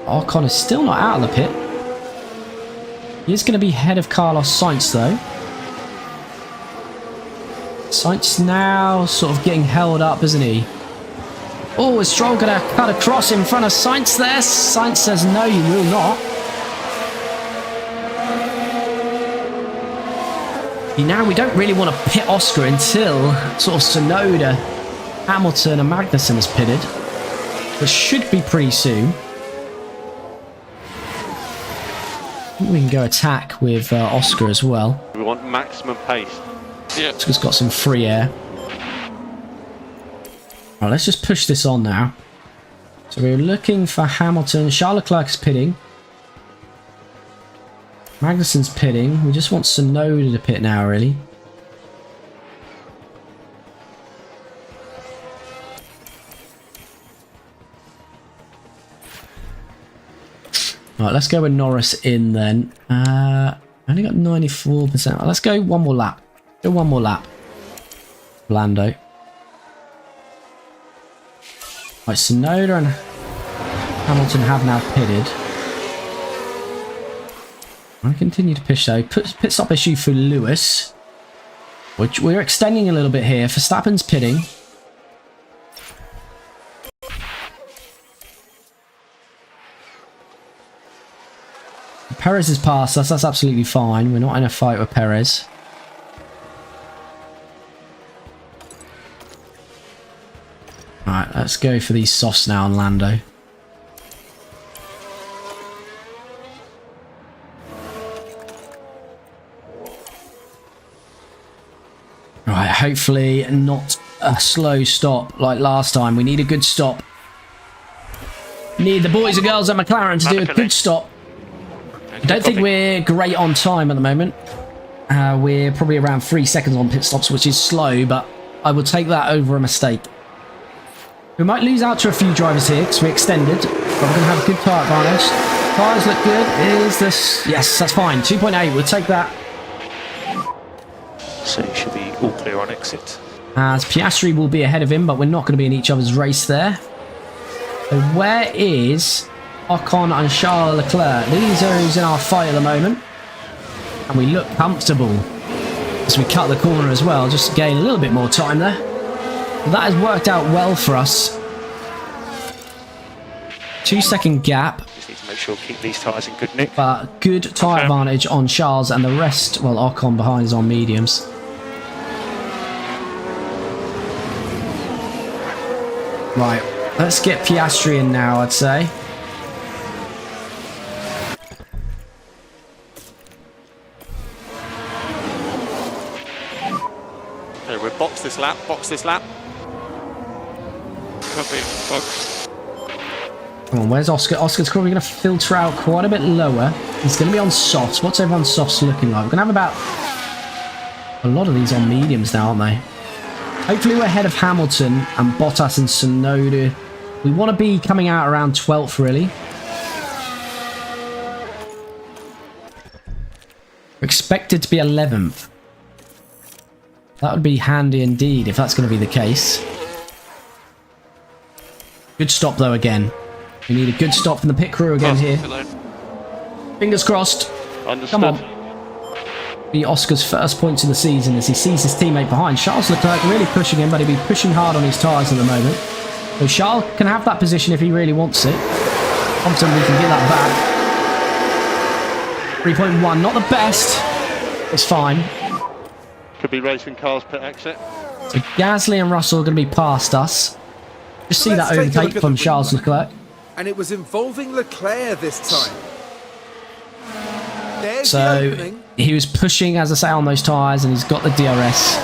Ocon is still not out of the pit. He is going to be ahead of Carlos Sainz though. Sainz now sort of getting held up, isn't he? Oh, is Stroll going to cut across in front of Sainz there? Sainz says no, you will not. Now we don't really want to pit Oscar until sort of Tsunoda, Hamilton and Magnussen is pitted. Which should be pretty soon. I think we can go attack with Oscar as well. We want maximum pace. Yeah. Oscar's got some free air. Right, let's just push this on now. So we're looking for Hamilton. Charles Leclerc is pitting. Magnussen's pitting. We just want Tsunoda to pit now, really. Right, let's go with Norris in then. Only got 94%. Let's go one more lap. Do one more lap. Lando. Right, Tsunoda and Hamilton have now pitted. I continue to push though. Pit stop issue for Lewis. Which we're extending a little bit here. Verstappen's pitting. Perez is past us. That's absolutely fine. We're not in a fight with Perez. Alright, let's go for these softs now on Lando. Right, hopefully not a slow stop like last time. We need a good stop. Need the boys and girls at McLaren to do a good stop. I don't think we're great on time at the moment. We're probably around 3 seconds on pit stops, which is slow, but I will take that over a mistake. We might lose out to a few drivers here because we extended, but we're going to have a good tyre advantage. Tyres look good. Is this... Yes, that's fine. 2.8. We'll take that. So you should be all clear on exit. As Piastri will be ahead of him, but we're not going to be in each other's race there. So where is Ocon and Charles Leclerc? These are who's in our fight at the moment. And we look comfortable as we cut the corner as well, just to gain a little bit more time there. But that has worked out well for us. 2-second gap. Just need to make sure keep these tyres in good nick. But good tyre advantage on Charles, and the rest, well, Ocon behind is on mediums. Right, let's get Piastri in now, I'd say. Okay, we'll box this lap, box this lap. Copy, box. Come on, where's Oscar? Oscar's probably going to filter out quite a bit lower. He's going to be on softs. What's everyone's softs looking like? We're going to have about a lot of these on mediums now, aren't they? Hopefully we're ahead of Hamilton and Bottas and Tsunoda. We want to be coming out around 12th, really. We're expected to be 11th. That would be handy indeed if that's going to be the case. Good stop though again. We need a good stop from the pit crew again here. Fingers crossed. Understood. Come on. Be Oscar's first points of the season as he sees his teammate behind. Charles Leclerc really pushing him, but he'll be pushing hard on his tyres at the moment. So Charles can have that position if he really wants it. Confident we can get that back. 3.1, not the best. It's fine. Could be racing cars pit exit. So Gasly and Russell are going to be past us. Just see Let's that take a look overtake at from the Charles replay. Leclerc. And it was involving Leclerc this time. There's the So opening. he was pushing, as I say, on those tyres, and he's got the DRS.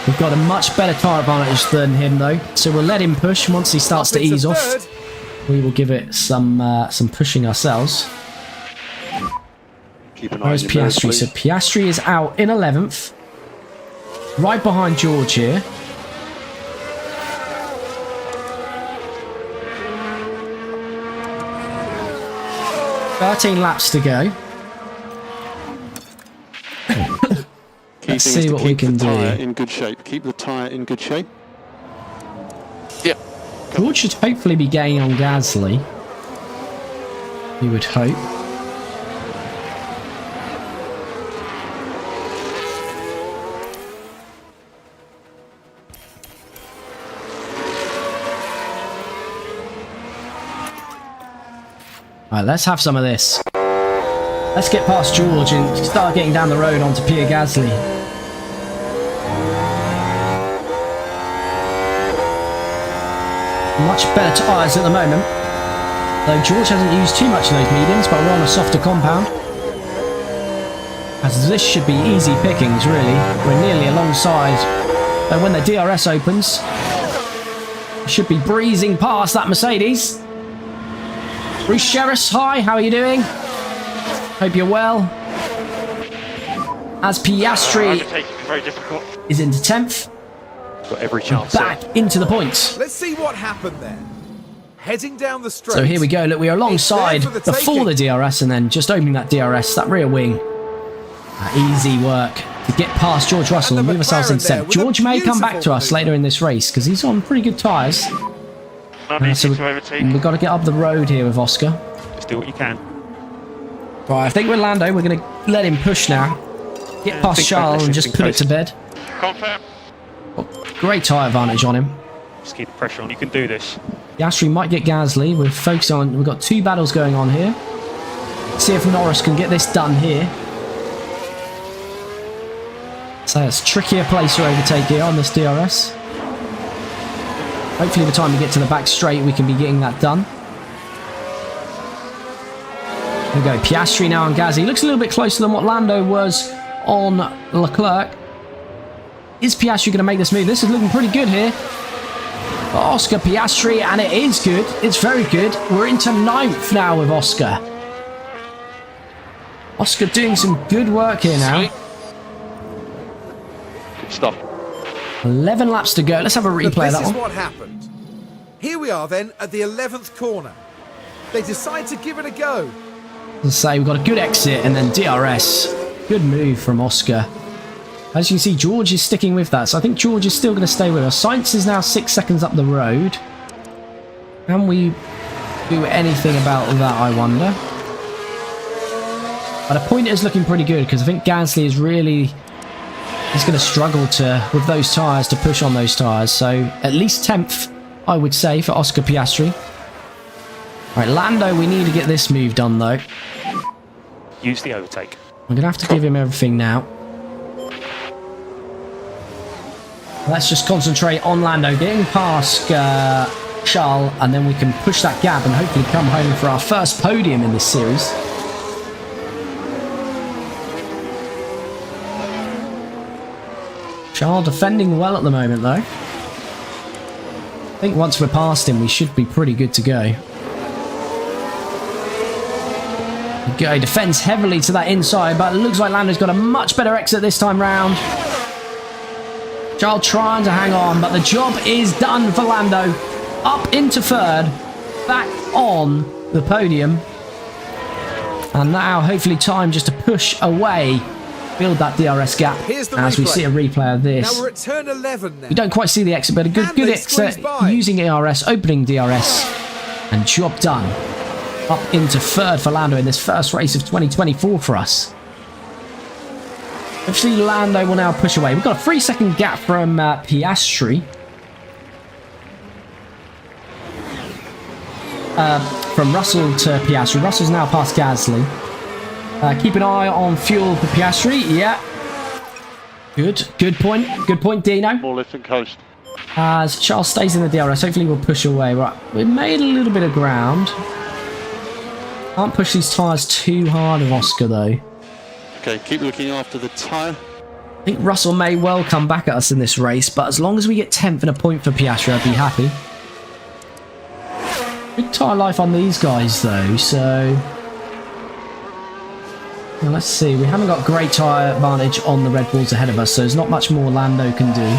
We've got a much better tyre advantage than him, though. So we'll let him push. Once he starts to Up into ease off, third. we will give it some pushing ourselves. Keep an eye Where's on your mirrors, Piastri? So please. Piastri is out in 11th. Right behind George here. Laps to go. Let's see what we can do. In good shape. Keep the tyre in good shape. Yep. George should hopefully be gaining on Gasly. You would hope. Alright, let's have some of this. Let's get past George and start getting down the road onto Pierre Gasly. Much better tyres at the moment. Though George hasn't used too much of those mediums, but we're on a softer compound. As this should be easy pickings, really. We're nearly alongside. And when the DRS opens, we should be breezing past that Mercedes. Bruce Sherris, hi, how are you doing? Hope you're well. As Piastri Very difficult. is into 10th, Got every chance. back into the points. Let's see what happened there. Heading down the straight. So here we go, look, we're alongside It's there for the before the DRS and then just opening that DRS, that rear wing. Easy work to get past George Russell and the move ourselves McLaren into there 7th. with a George may come back to beautiful us manoeuvre. later in this race because he's on pretty good tyres. Not So easy to overtake. we've got to get up the road here with Oscar. Just do what you can. Right, I think with Lando, we're going to let him push now. Get past think Charles and Douglas just is put it to bed. Confirm. Great tyre advantage on him. Just keep the pressure on. You can do this. Piastri might get Gasly. We're focused on. We've got two battles going on here. See if Norris can get this done here. So it's a trickier place to overtake here on this DRS. Hopefully, by the time we get to the back straight, we can be getting that done. Here we go. Piastri now on Gasly. Looks a little bit closer than what Lando was on Leclerc. Is Piastri going to make this move? This is looking pretty good here. Oscar Piastri, and it is good. It's very good. We're into 9th now with Oscar. Oscar doing some good work here now. Good stuff. 11 laps to go. Let's have a But replay of this that is one. what happened. Here we are then at the 11th corner. They decide to give it a go. As I say, we've got a good exit and then DRS. Good move from Oscar. As you can see, George is sticking with that. So I think George is still going to stay with us. Sainz is now 6 seconds up the road. Can we do anything about that, I wonder? But a point is looking pretty good because I think Gasly is really... He's going to struggle to, with those tyres, to push on those tyres. So at least 10th, I would say, for Oscar Piastri. Right, Lando, we need to get this move done, though. Use the overtake. I'm going to have to give him everything now. Let's just concentrate on Lando, getting past Charles, and then we can push that gap and hopefully come home for our first podium in this series. Charles defending well at the moment, though. I think once we're past him, we should be pretty good to go. He defends heavily to that inside, but it looks like Lando's got a much better exit this time round. Charles trying to hang on, but the job is done for Lando. Up into 3rd, back on the podium. And now hopefully time just to push away, build that DRS gap Here's the as we replay. see a replay of this. Now we're at turn 11 now. We don't quite see the exit, but a good they exit squeeze by? using DRS, opening DRS, and job done. Up into 3rd for Lando in this first race of 2024 for us. Hopefully Lando will now push away. We've got a 3-second gap from Piastri. From Russell to Piastri. Russell's now past Gasly. Keep an eye on fuel for Piastri. Yeah. Good point. Good point, Dino. More lift and coast. As Charles stays in the DRS, hopefully we'll push away. Right, we made a little bit of ground. Can't push these tyres too hard of Oscar, though. Okay, keep looking after the tyre. I think Russell may well come back at us in this race, but as long as we get 10th and a point for Piastri, I'd be happy. Good tyre life on these guys, though, so... Well, let's see. We haven't got great tyre advantage on the Red Bulls ahead of us, so there's not much more Lando can do.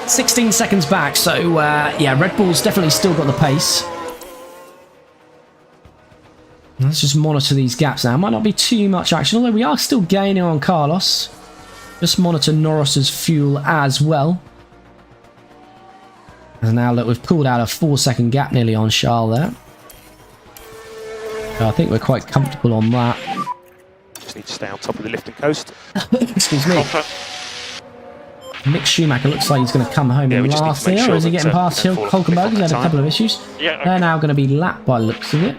16 seconds back, so yeah, Red Bull's definitely still got the pace. Let's just monitor these gaps now. Might not be too much action, although we are still gaining on Carlos. Just monitor Norris's fuel as well. And now look, we've pulled out a 4-second gap nearly on Charles there. So I think we're quite comfortable on that. Just need to stay on top of the lift and coast. Excuse me. Mick Schumacher looks like he's going to come home in last here, or is he getting past Hulkenberg? He's had a couple of issues. Yeah, okay. They're now going to be lapped by the looks of it.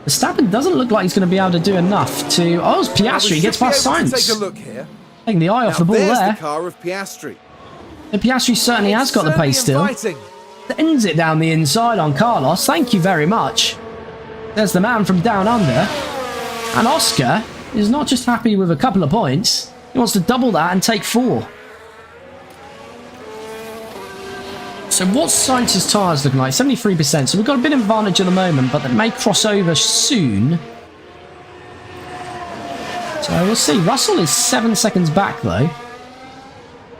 Verstappen doesn't look like he's going to be able to do enough to... Oh, it's Piastri, gets past Sainz. Take a look here. Taking the eye off the ball there's there. The car of Piastri. And Piastri certainly has got the pace still. Inviting. Ends it down the inside on Carlos. Thank you very much. There's the man from down under. And Oscar is not just happy with a couple of points. He wants to double that and take 4. So what's Sainz's tyres looking like? 73%. So we've got a bit of advantage at the moment, but that may cross over soon. So we'll see. Russell is 7 seconds back though.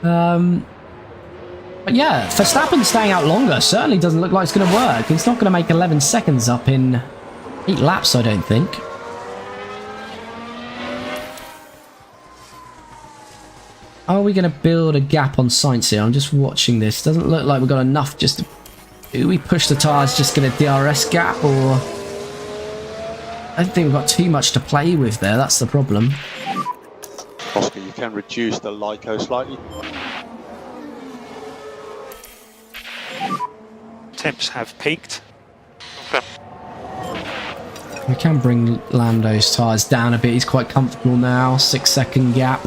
But yeah, Verstappen staying out longer certainly doesn't look like it's going to work. He's not going to make 11 seconds up in 8 laps, I don't think. Are we going to build a gap on Sainz here? I'm just watching this. Doesn't look like we've got enough just to... Do we push the tyres, just get a DRS gap, or... I don't think we've got too much to play with there. That's the problem. Oscar, you can reduce the LICO slightly. Temps have peaked. We can bring Lando's tyres down a bit. He's quite comfortable now. 6-second gap.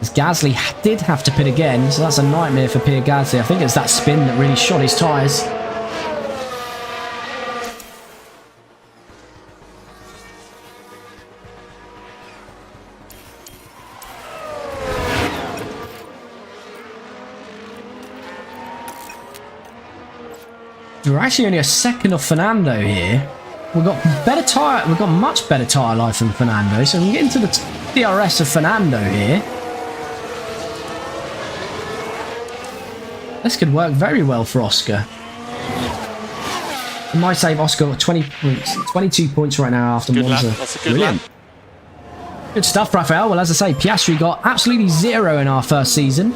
As Gasly did have to pit again, so that's a nightmare for Pierre Gasly. I think it's that spin that really shot his tyres. We're actually only a second off Fernando here. We've got better tyre. We've got much better tyre life than Fernando, so we can get into the DRS of Fernando here. This could work very well for Oscar. I might save Oscar got 20 points, 22 points right now after Monza. That's a good Brilliant. Good stuff, Raphael. Well, as I say, Piastri got absolutely 0 in our first season.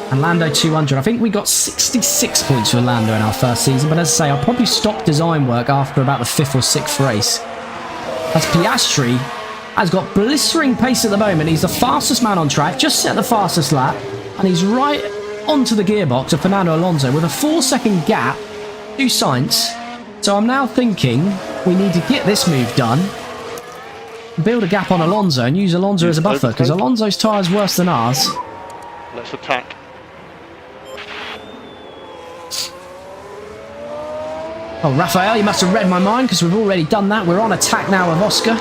And Lando 200. I think we got 66 points for Lando in our first season. But as I say, I'll probably stop design work after about the 5th or 6th race. As Piastri has got blistering pace at the moment. He's the fastest man on track. Just set the fastest lap. And he's right onto the gearbox of Fernando Alonso with a 4-second gap to Sainz. So I'm now thinking we need to get this move done. Build a gap on Alonso and use Alonso as a buffer. Because Alonso's tyre's worse than ours. Let's attack. Oh, Raphael, you must have read my mind because we've already done that. We're on attack now with Oscar.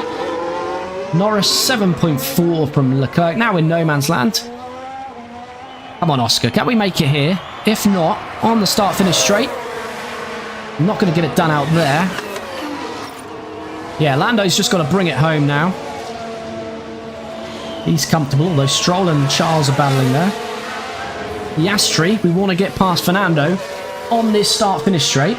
Norris 7.4 from Leclerc. Now in no man's land. Come on, Oscar. Can we make it here? If not, on the start-finish straight. I'm not going to get it done out there. Yeah, Lando's just got to bring it home now. He's comfortable, although Stroll and Charles are battling there. Piastri, we want to get past Fernando on this start-finish straight.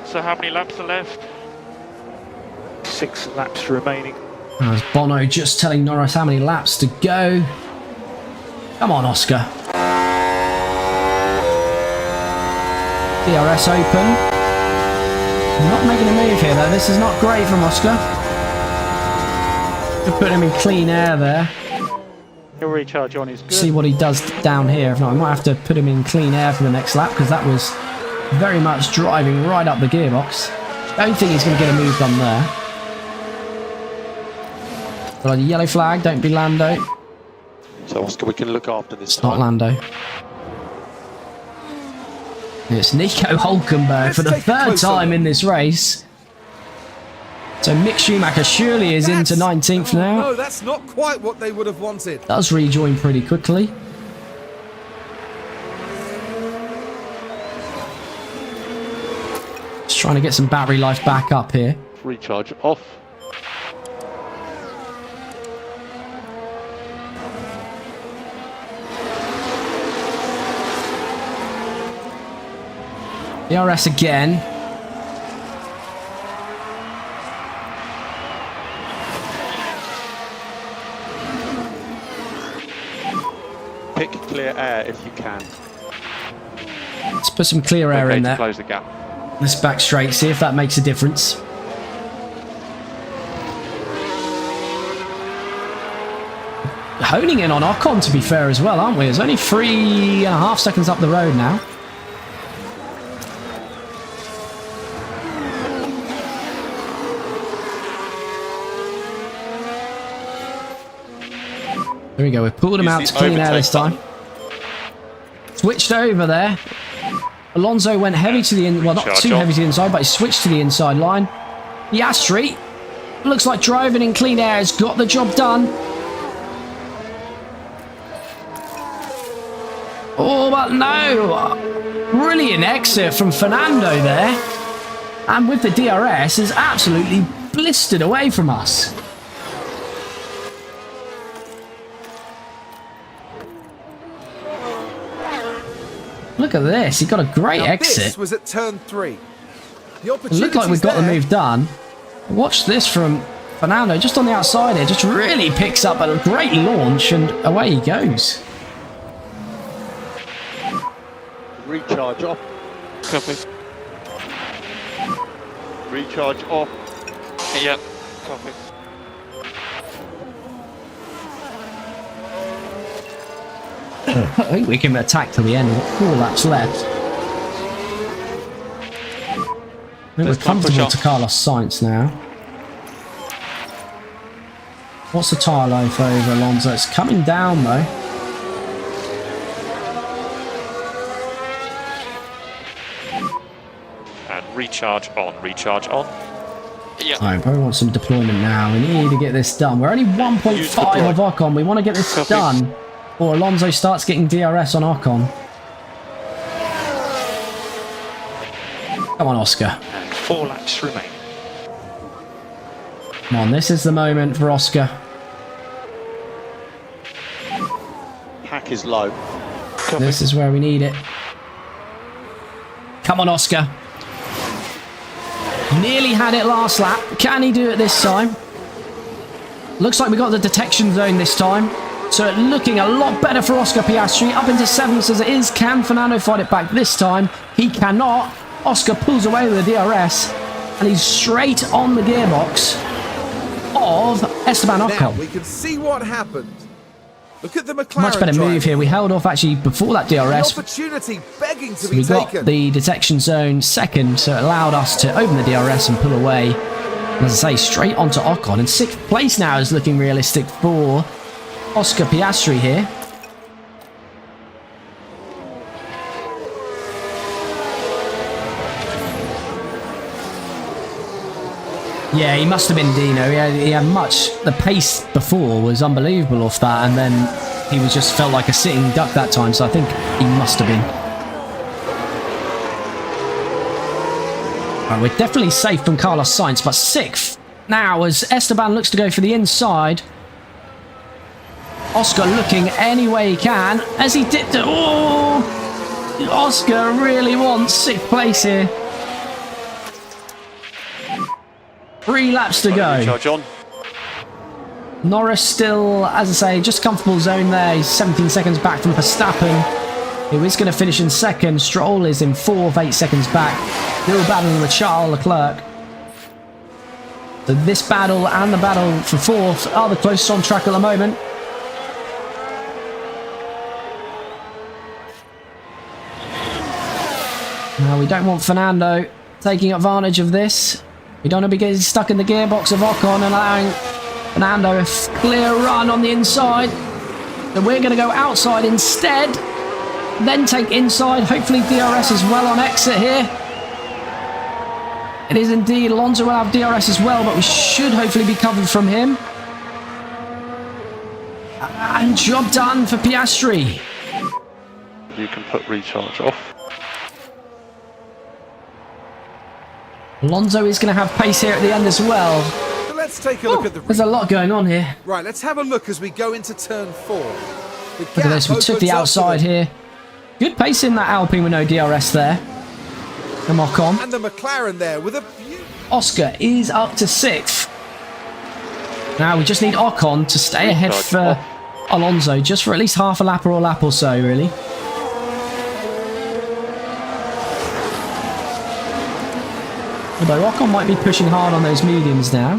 So how many laps are left? 6 laps remaining. There's Bono just telling Norris how many laps to go. Come on, Oscar. DRS open. Not making a move here though. This is not great from Oscar. To put him in clean air there. He'll recharge on his good. See what he does down here. If not, I might have to put him in clean air for the next lap because that was very much driving right up the gearbox. Don't think he's going to get a move done there. Got a yellow flag. Don't be Lando. So Oscar, we can look after this. It's not Lando. It's Nico Hülkenberg for the third time in this race. So Mick Schumacher surely is into 19th now. No, that's not quite what they would have wanted. Does rejoin pretty quickly. Just trying to get some battery life back up here. Recharge off. DRS again. Pick clear air if you can. Let's put some clear air in there. Close the gap. Let's back straight, see if that makes a difference. Honing in on Ocon, to be fair, as well, aren't we? It's only 3.5 seconds up the road now. There we go, we've pulled him out to clean air this time. Switched over there. Alonso went heavy to the inside, well, not too heavy to the inside, but he switched to the inside line. Piastri looks like driving in clean air has got the job done. Oh, but no! Brilliant exit from Fernando there. And with the DRS, is absolutely blistered away from us. Look at this, he got a great exit. This was at turn 3. The It looked like we've got the move done. Watch this from Fernando, just on the outside here, just really picks up a great launch and away he goes. Recharge off. Copy. Recharge off. Yeah. Copy. I think we can attack till the end. We've got 4 laps left. I think we're comfortable to Carlos Sainz now. What's the tyre life over Alonso? It's coming down though. And recharge on. Recharge on. Yeah. Alright, probably want some deployment now. We need to get this done. We're only 1.5 of Ocon. We want to get this done. Or Alonso starts getting DRS on Ocon. Come on, Oscar. And 4 laps remain. Come on, this is the moment for Oscar. Pack is low. Copy. This is where we need it. Come on, Oscar. Nearly had it last lap. Can he do it this time? Looks like we got the detection zone this time. So looking a lot better for Oscar Piastri. Up into 7th as it is. Can Fernando fight it back this time? He cannot. Oscar pulls away with the DRS. And he's straight on the gearbox of Esteban Ocon. Now we can see what happened. Look at the McLaren. Much better move here. We held off actually before that The DRS. opportunity begging to So be we got taken. the detection zone second, so it allowed us to open the DRS and pull away. And as I say, straight onto Ocon. And 6th place now is looking realistic for Oscar Piastri here. Yeah, he must have been Dino. He had much. The pace before was unbelievable off that, and then he was just felt like a sitting duck that time. So I think he must have been. Right, we're definitely safe from Carlos Sainz, but 6th now as Esteban looks to go for the inside. Oscar looking any way he can as he did. Oh, Oscar really wants 6th place here. 3 laps to go. Recharge on. Norris still, as I say, just comfortable zone there. He's 17 seconds back from Verstappen. who is going to finish in second. Stroll is in fourth, 8 seconds back. Still battling with Charles Leclerc. So this battle and the battle for fourth are the closest on track at the moment. Now we don't want Fernando taking advantage of this. We don't want to be getting stuck in the gearbox of Ocon and allowing Fernando a clear run on the inside. So we're going to go outside instead. Then take inside. Hopefully DRS is well on exit here. It is indeed. Alonso will have DRS as well, but we should hopefully be covered from him. And job done for Piastri. You can put recharge off. Alonso is going to have pace here at the end as well. So let's take a look at the... There's a lot going on here. Right, let's have a look as we go into turn 4. Look at this, we took the outside here. Good pace in that Alpine with no DRS there. The Ocon. And the McLaren there with a... Oscar is up to 6th. Now we just need Ocon to stay ahead for Alonso, just for at least half a lap or a lap or so, really. Although Ocon might be pushing hard on those mediums now.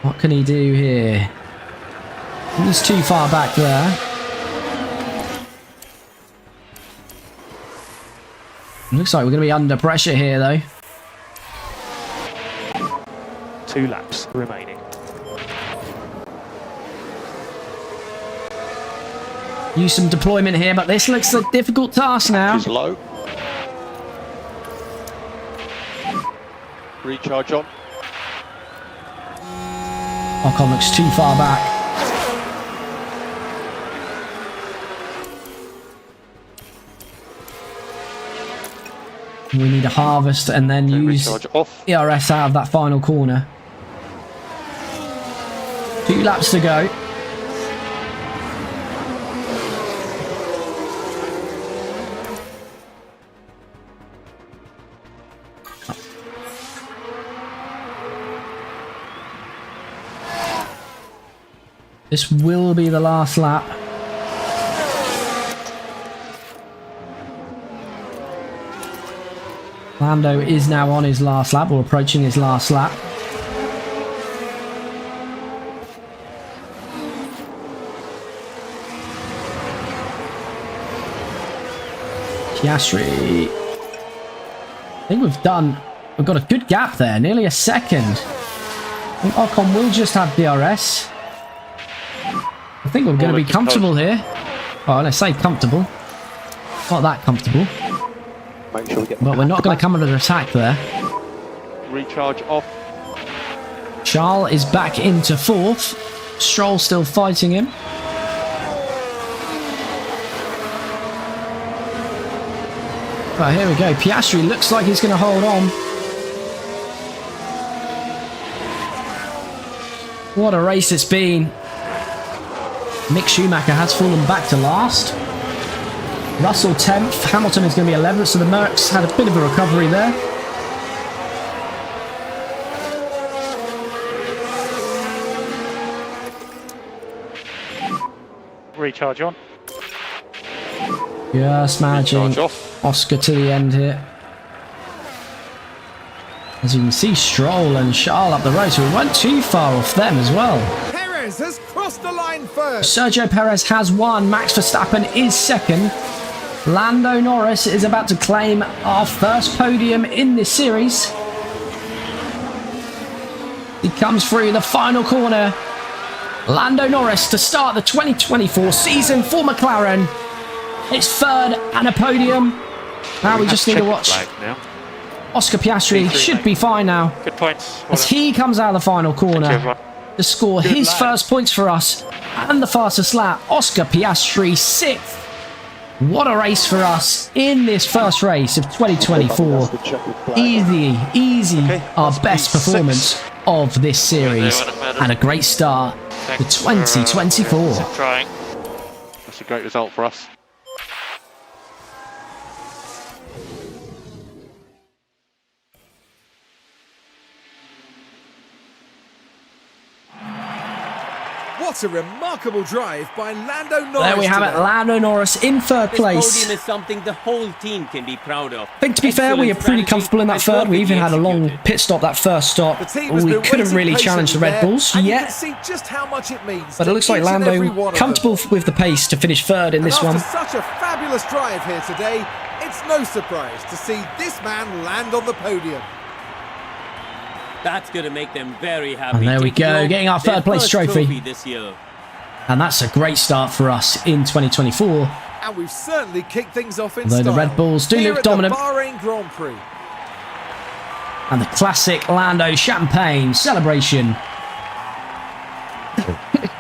What can he do here? He's too far back there. Looks like we're going to be under pressure here, though. 2 laps remaining. Use some deployment here, but this looks a difficult task now. Is low. Recharge on. Ocon looks too far back. We need a harvest and then use Recharge off. ERS out of that final corner. 2 laps to go. This will be the last lap. Lando is now on his last lap, or approaching his last lap. Piastri. I think we've got a good gap there, nearly a second. I think Ocon will just have DRS. I think we're going to be comfortable here. Oh, let's say comfortable. Not that comfortable. Make sure we get. But we're not going to come under attack there. Recharge off. Charles is back into 4th. Stroll still fighting him. Right, here we go. Piastri looks like he's going to hold on. What a race it's been. Mick Schumacher has fallen back to last. Russell 10th. Hamilton is going to be 11th, so the Mercs had a bit of a recovery there. Recharge on. Just managing Oscar to the end here. As you can see, Stroll and Charles up the road, so we weren't too far off them as well. Perez has crossed the line first. Sergio Perez has won. Max Verstappen is second. Lando Norris is about to claim our first podium in this series. He comes through the final corner. Lando Norris to start the 2024 season for McLaren. It's third and a podium. Now we just need to watch. Oscar Piastri should be fine now. Good points. As he comes out of the final corner to score his first points for us and the fastest lap. Oscar Piastri 6th. What a race for us in this first race of 2024. Easy, our best performance of this series and a great start to 2024. That's a great result for us. What a remarkable drive by Lando Norris. There we have it, today. Lando Norris in third This place. podium is something the whole team can be proud of. I think, to be fair, we are pretty comfortable in that third. We even had a long pit stop that first stop. The team has We been couldn't waiting really challenge the Red patiently Bulls there, and you yet. can see just how much it means But it to looks like each and every one Lando of them. comfortable with the pace to finish third in this and one. after such a fabulous drive here today, it's no surprise to see this man land on the podium. That's going to make them very happy. And there we taking go, home getting our their third place first trophy. this year. And that's a great start for us in 2024. And we've certainly kicked things off in Although the style. Red Bulls do Here look at dominant. The Bahrain Grand Prix. And the classic Lando champagne celebration.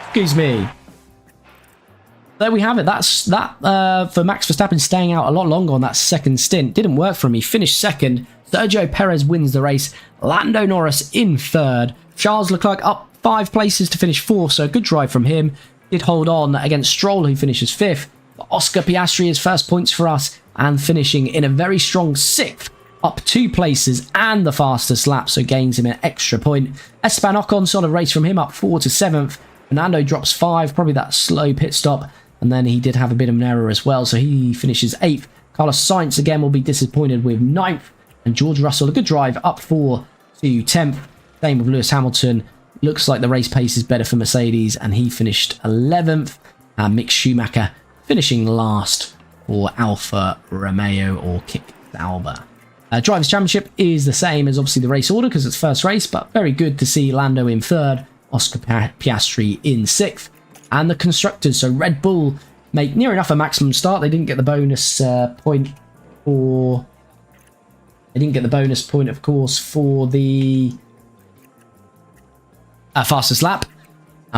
Excuse me. There we have it. That's that for Max Verstappen staying out a lot longer on that second stint. Didn't work for him. He finished second. Sergio Perez wins the race. Lando Norris in third. Charles Leclerc up 5 places to finish fourth, so a good drive from him. Did hold on against Stroll, who finishes fifth. But Oscar Piastri is first points for us and finishing in a very strong sixth, up 2 places and the fastest lap, so gains him an extra point. Esteban Ocon, solid race from him, up 4 to 7th. Fernando drops 5, probably that slow pit stop, and then he did have a bit of an error as well, so he finishes 8th. Carlos Sainz again will be disappointed with 9th, and George Russell, a good drive, up 4 to 10th. Same with Lewis Hamilton. Looks like the race pace is better for Mercedes, and he finished 11th. Mick Schumacher finishing last for Alfa Romeo, or Kick Sauber. Drivers' Championship is the same as obviously the race order because it's first race, but very good to see Lando in third, Oscar Piastri in 6th, and the Constructors. So Red Bull make near enough a maximum start. They didn't get the bonus point for... They didn't get the bonus point, of course, for the fastest lap.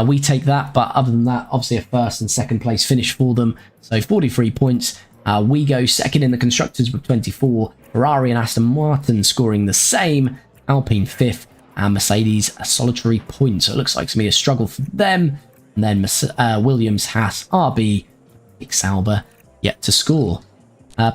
We take that, but other than that, obviously a first and second place finish for them. So 43 points. We go second in the Constructors with 24. Ferrari and Aston Martin scoring the same. Alpine 5th. And Mercedes a solitary point. So it looks like to me a struggle for them. And then Williams, Haas, RB, Kick Sauber yet to score.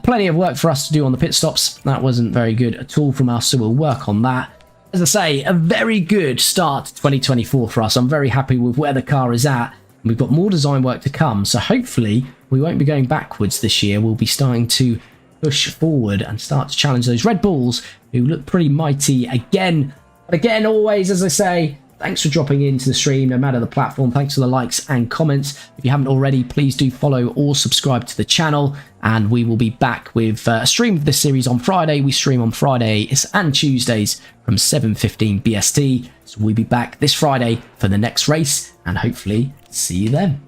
Plenty of work for us to do on the pit stops. That wasn't very good at all from us, so we'll work on that. As I say, a very good start to 2024 for us. I'm very happy with where the car is at. We've got more design work to come, so hopefully we won't be going backwards this year. We'll be starting to push forward and start to challenge those Red Bulls, who look pretty mighty again. But again, always, as I say, thanks for dropping into the stream, no matter the platform. Thanks for the likes and comments. If you haven't already, please do follow or subscribe to the channel. And we will be back with a stream of this series on Friday. We stream on Fridays and Tuesdays from 7:15 BST. So we'll be back this Friday for the next race and hopefully see you then.